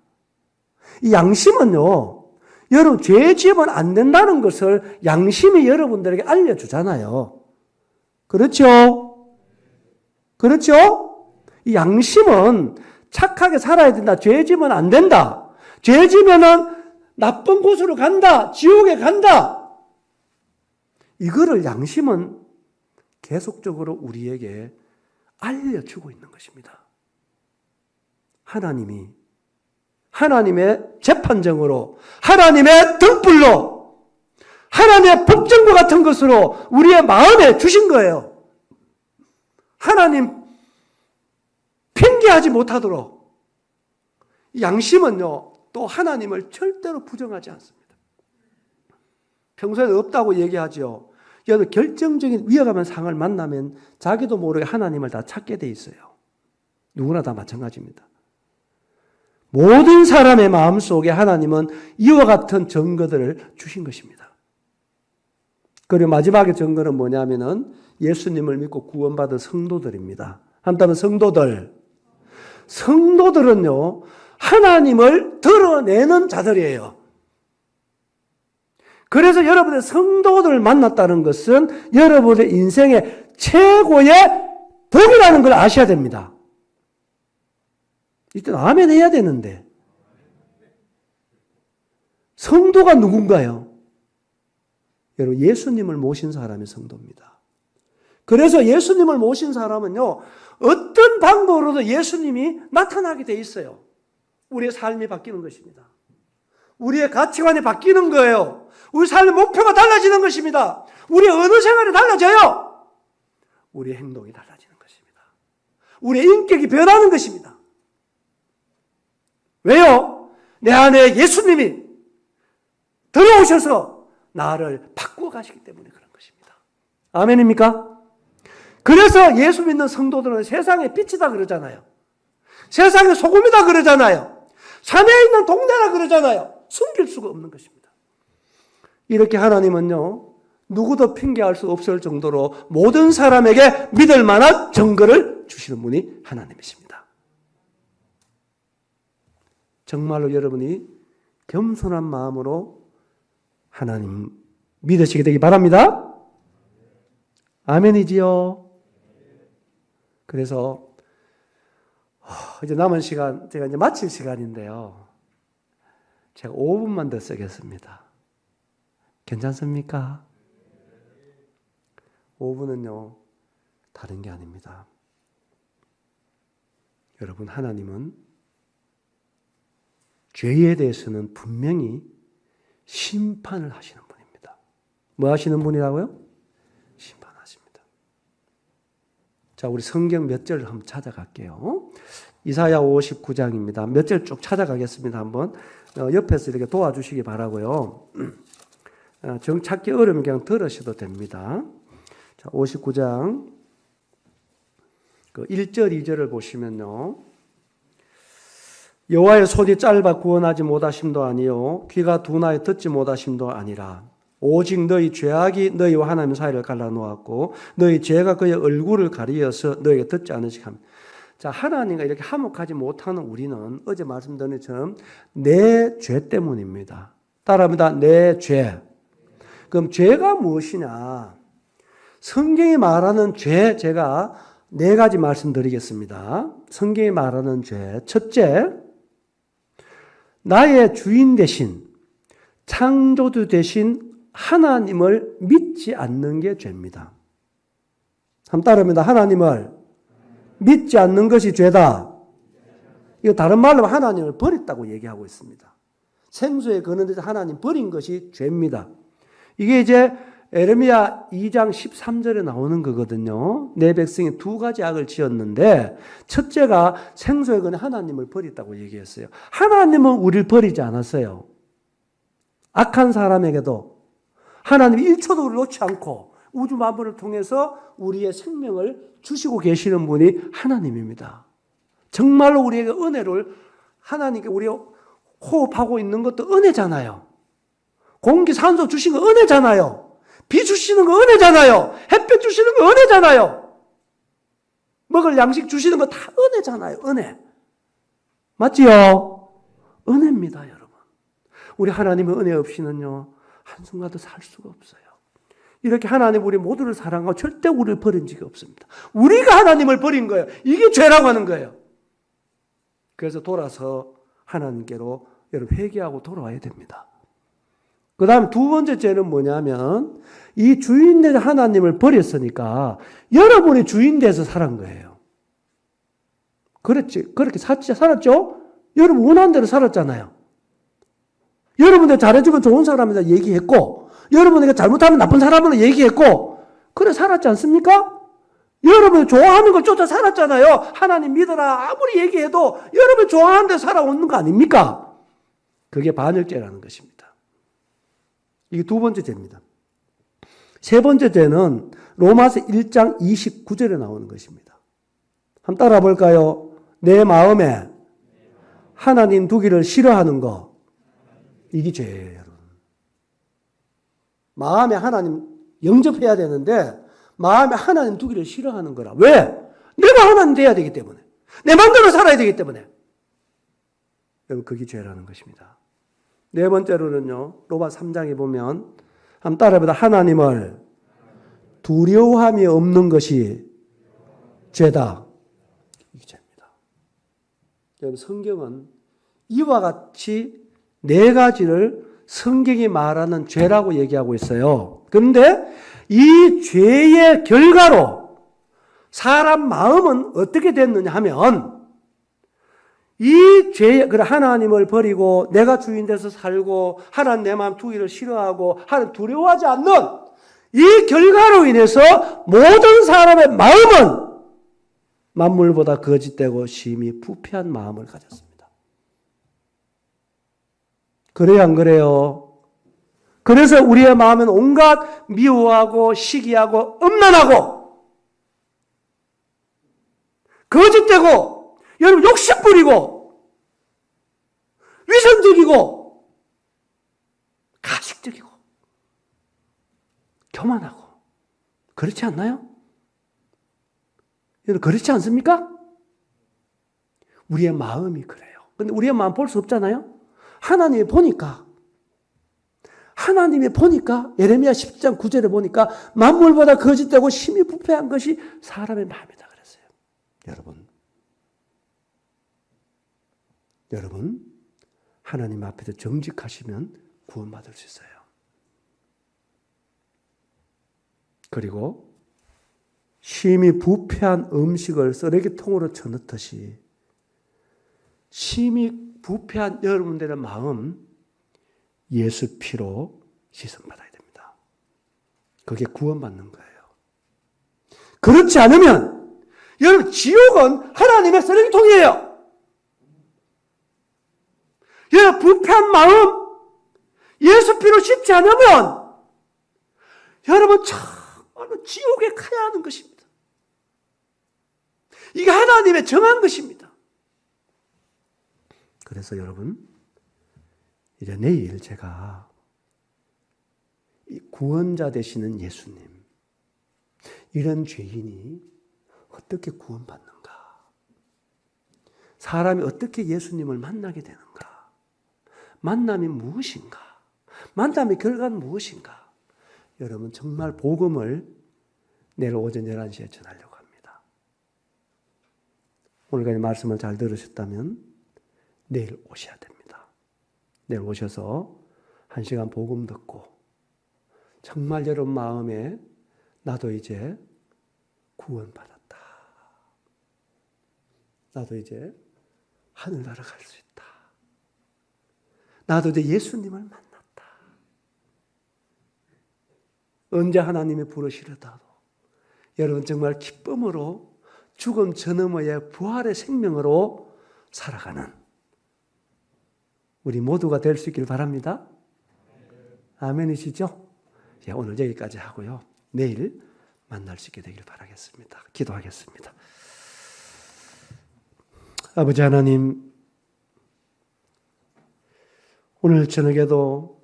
이 양심은요, 여러분 죄 지으면 안 된다는 것을 양심이 여러분들에게 알려주잖아요. 그렇죠? 그렇죠? 이 양심은 착하게 살아야 된다. 죄 지으면 안 된다. 죄 지으면은 나쁜 곳으로 간다. 지옥에 간다. 이거를 양심은 계속적으로 우리에게 알려주고 있는 것입니다. 하나님의 재판정으로, 하나님의 등불로, 하나님의 법정과 같은 것으로 우리의 마음에 주신 거예요. 하나님 핑계하지 못하도록. 양심은요, 또 하나님을 절대로 부정하지 않습니다. 평소에 없다고 얘기하죠. 여러분 결정적인 위험한 상황을 만나면 자기도 모르게 하나님을 다 찾게 돼 있어요. 누구나 다 마찬가지입니다. 모든 사람의 마음속에 하나님은 이와 같은 증거들을 주신 것입니다. 그리고 마지막의 증거는 뭐냐면은 예수님을 믿고 구원받은 성도들입니다. 한다면 성도들. 성도들은요, 하나님을 드러내는 자들이에요. 그래서 여러분의 성도들을 만났다는 것은 여러분의 인생의 최고의 복이라는 걸 아셔야 됩니다. 이때 아멘 해야 되는데. 성도가 누군가요? 여러분 예수님을 모신 사람이 성도입니다. 그래서 예수님을 모신 사람은요, 어떤 방법으로도 예수님이 나타나게 돼 있어요. 우리의 삶이 바뀌는 것입니다. 우리의 가치관이 바뀌는 거예요. 우리 삶의 목표가 달라지는 것입니다. 우리의 언어 생활이 달라져요. 우리의 행동이 달라지는 것입니다. 우리의 인격이 변하는 것입니다. 왜요? 내 안에 예수님이 들어오셔서 나를 바꾸어 가시기 때문에 그런 것입니다. 아멘입니까? 그래서 예수 믿는 성도들은 세상의 빛이다 그러잖아요. 세상의 소금이다 그러잖아요. 산에 있는 동네라 그러잖아요. 숨길 수가 없는 것입니다. 이렇게 하나님은요, 누구도 핑계할 수 없을 정도로 모든 사람에게 믿을 만한 증거를 주시는 분이 하나님이십니다. 정말로 여러분이 겸손한 마음으로 하나님 믿으시게 되기 바랍니다. 아멘이지요. 그래서 이제 남은 시간, 제가 이제 마칠 시간인데요. 제가 5분만 더 쓰겠습니다. 괜찮습니까? 5분은요, 다른 게 아닙니다. 여러분, 하나님은 죄에 대해서는 분명히 심판을 하시는 분입니다. 뭐 하시는 분이라고요? 심판하십니다. 자, 우리 성경 몇 절을 한번 찾아갈게요. 이사야 59장입니다. 몇 절 쭉 찾아가겠습니다. 한번 옆에서 이렇게 도와주시기 바라고요. 정 찾기 어려우면 그냥 들으셔도 됩니다. 자, 59장 1절, 2절을 보시면요. 여호와의 손이 짧아 구원하지 못하심도 아니요 귀가 둔하여 듣지 못하심도 아니라 오직 너희 죄악이 너희와 하나님 사이를 갈라놓았고 너희 죄가 그의 얼굴을 가리어서 너희에게 듣지 않으시게 합니다. 자, 하나님과 이렇게 화목하지 못하는 우리는 어제 말씀드린 것처럼 내 죄 때문입니다. 따라합니다. 내 죄. 그럼 죄가 무엇이냐? 성경이 말하는 죄, 제가 4가지 말씀드리겠습니다. 성경이 말하는 죄. 첫째, 나의 주인 대신 창조주 대신 하나님을 믿지 않는 게 죄입니다. 한번 따라합니다. 하나님을 믿지 않는 것이 죄다. 이거 다른 말로 하나님을 버렸다고 얘기하고 있습니다. 생수에 거는 데서 하나님 버린 것이 죄입니다. 이게 이제 에레미야 2장 13절에 나오는 거거든요. 내 백성이 2가지 악을 지었는데 첫째가 생수에 거는 하나님을 버렸다고 얘기했어요. 하나님은 우리를 버리지 않았어요. 악한 사람에게도 하나님이 1초도 우리를 놓지 않고 우주 만물을 통해서 우리의 생명을 주시고 계시는 분이 하나님입니다. 정말로 우리에게 은혜를 하나님께 우리가 호흡하고 있는 것도 은혜잖아요. 공기, 산소 주신 거 은혜잖아요. 비 주시는 거 은혜잖아요. 햇볕 주시는 거 은혜잖아요. 먹을 양식 주시는 거 다 은혜잖아요. 은혜. 맞지요? 은혜입니다, 여러분. 우리 하나님의 은혜 없이는요, 한순간도 살 수가 없어요. 이렇게 하나님 우리 모두를 사랑하고 절대 우리를 버린 적이 없습니다. 우리가 하나님을 버린 거예요. 이게 죄라고 하는 거예요. 그래서 돌아서 하나님께로 여러분 회개하고 돌아와야 됩니다. 그 다음에 2번째 죄는 뭐냐면 이 주인 된 하나님을 버렸으니까 여러분이 주인 돼서 살은 거예요. 그렇지. 그렇게 살았죠? 여러분 원하는 대로 살았잖아요. 여러분들 잘해주면 좋은 사람이다 얘기했고 여러분에게 잘못하면 나쁜 사람으로 얘기했고 그래 살았지 않습니까? 여러분이 좋아하는 걸 쫓아 살았잖아요. 하나님 믿어라 아무리 얘기해도 여러분이 좋아하는 대로 살아오는 거 아닙니까? 그게 반역죄라는 것입니다. 이게 2번째 죄입니다. 3번째 죄는 로마서 1장 29절에 나오는 것입니다. 한번 따라 볼까요? 내 마음에 하나님 두기를 싫어하는 거. 이게 죄예요, 여러분. 마음에 하나님 영접해야 되는데 마음에 하나님 두기를 싫어하는 거라. 왜? 내가 하나님 돼야 되기 때문에. 내 마음대로 살아야 되기 때문에. 여러분, 그게 죄라는 것입니다. 4번째로는요. 로마 3장에 보면 한번 따라해보다 하나님을 두려워함이 없는 것이 죄다. 이게 죄입니다. 여러분, 성경은 이와 같이 4가지를 성경이 말하는 죄라고 얘기하고 있어요. 그런데 이 죄의 결과로 사람 마음은 어떻게 됐느냐 하면 이 죄, 하나님을 버리고 내가 주인 돼서 살고 하나님 내 마음 두기를 싫어하고 하나님 두려워하지 않는 이 결과로 인해서 모든 사람의 마음은 만물보다 거짓되고 심히 부패한 마음을 가졌습니다. 그래요, 안 그래요? 그래서 우리의 마음은 온갖 미워하고 시기하고 음란하고 거짓되고 여러분 욕심 부리고 위선적이고 가식적이고 교만하고 그렇지 않나요? 여러분 그렇지 않습니까? 우리의 마음이 그래요. 근데 우리의 마음 볼 수 없잖아요? 하나님이 보니까 예레미야 10장 9절에 보니까 만물보다 거짓되고 심히 부패한 것이 사람의 마음이다 그랬어요. 여러분 하나님 앞에서 정직하시면 구원받을 수 있어요. 그리고 심히 부패한 음식을 쓰레기통으로 쳐넣듯이 심히 부패한 여러분들의 마음 예수 피로 씻음받아야 됩니다. 그게 구원받는 거예요. 그렇지 않으면 여러분, 지옥은 하나님의 쓰레기통이에요. 여러분, 부패한 마음 예수 피로 씻지 않으면 여러분 정말로 지옥에 가야 하는 것입니다. 이게 하나님의 정한 것입니다. 그래서 여러분, 이제 내일 제가 이 구원자 되시는 예수님, 이런 죄인이 어떻게 구원받는가? 사람이 어떻게 예수님을 만나게 되는가? 만남이 무엇인가? 만남의 결과는 무엇인가? 여러분, 정말 복음을 내일 오전 11시에 전하려고 합니다. 오늘까지 말씀을 잘 들으셨다면 내일 오셔야 됩니다. 내일 오셔서 1시간 복음 듣고 정말 여러분 마음에 나도 이제 구원받았다. 나도 이제 하늘나라 갈 수 있다. 나도 이제 예수님을 만났다. 언제 하나님이 부르시려다도 여러분 정말 기쁨으로 죽음 저 너머의 부활의 생명으로 살아가는 우리 모두가 될 수 있길 바랍니다. 아멘이시죠? 오늘 여기까지 하고요. 내일 만날 수 있게 되길 바라겠습니다. 기도하겠습니다. 아버지 하나님, 오늘 저녁에도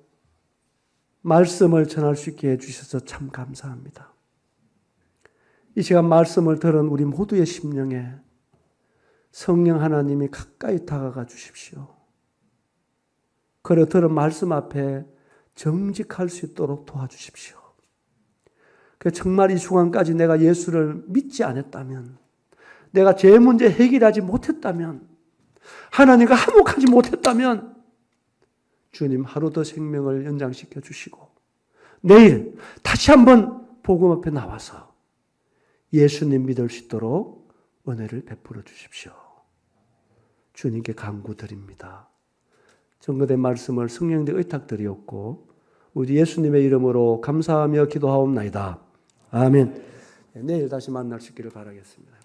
말씀을 전할 수 있게 해주셔서 참 감사합니다. 이 시간 말씀을 들은 우리 모두의 심령에 성령 하나님이 가까이 다가가 주십시오. 그래 들은 말씀 앞에 정직할 수 있도록 도와주십시오. 정말 이 순간까지 내가 예수를 믿지 않았다면, 내가 제 문제 해결하지 못했다면, 하나님과 화목하지 못했다면 주님 하루 더 생명을 연장시켜 주시고 내일 다시 한번 복음 앞에 나와서 예수님 믿을 수 있도록 은혜를 베풀어 주십시오. 주님께 간구드립니다. 전거된 말씀을 성령님께 의탁드리옵고 우리 예수님의 이름으로 감사하며 기도하옵나이다. 아멘. 내일 다시 만날 수 있기를 바라겠습니다.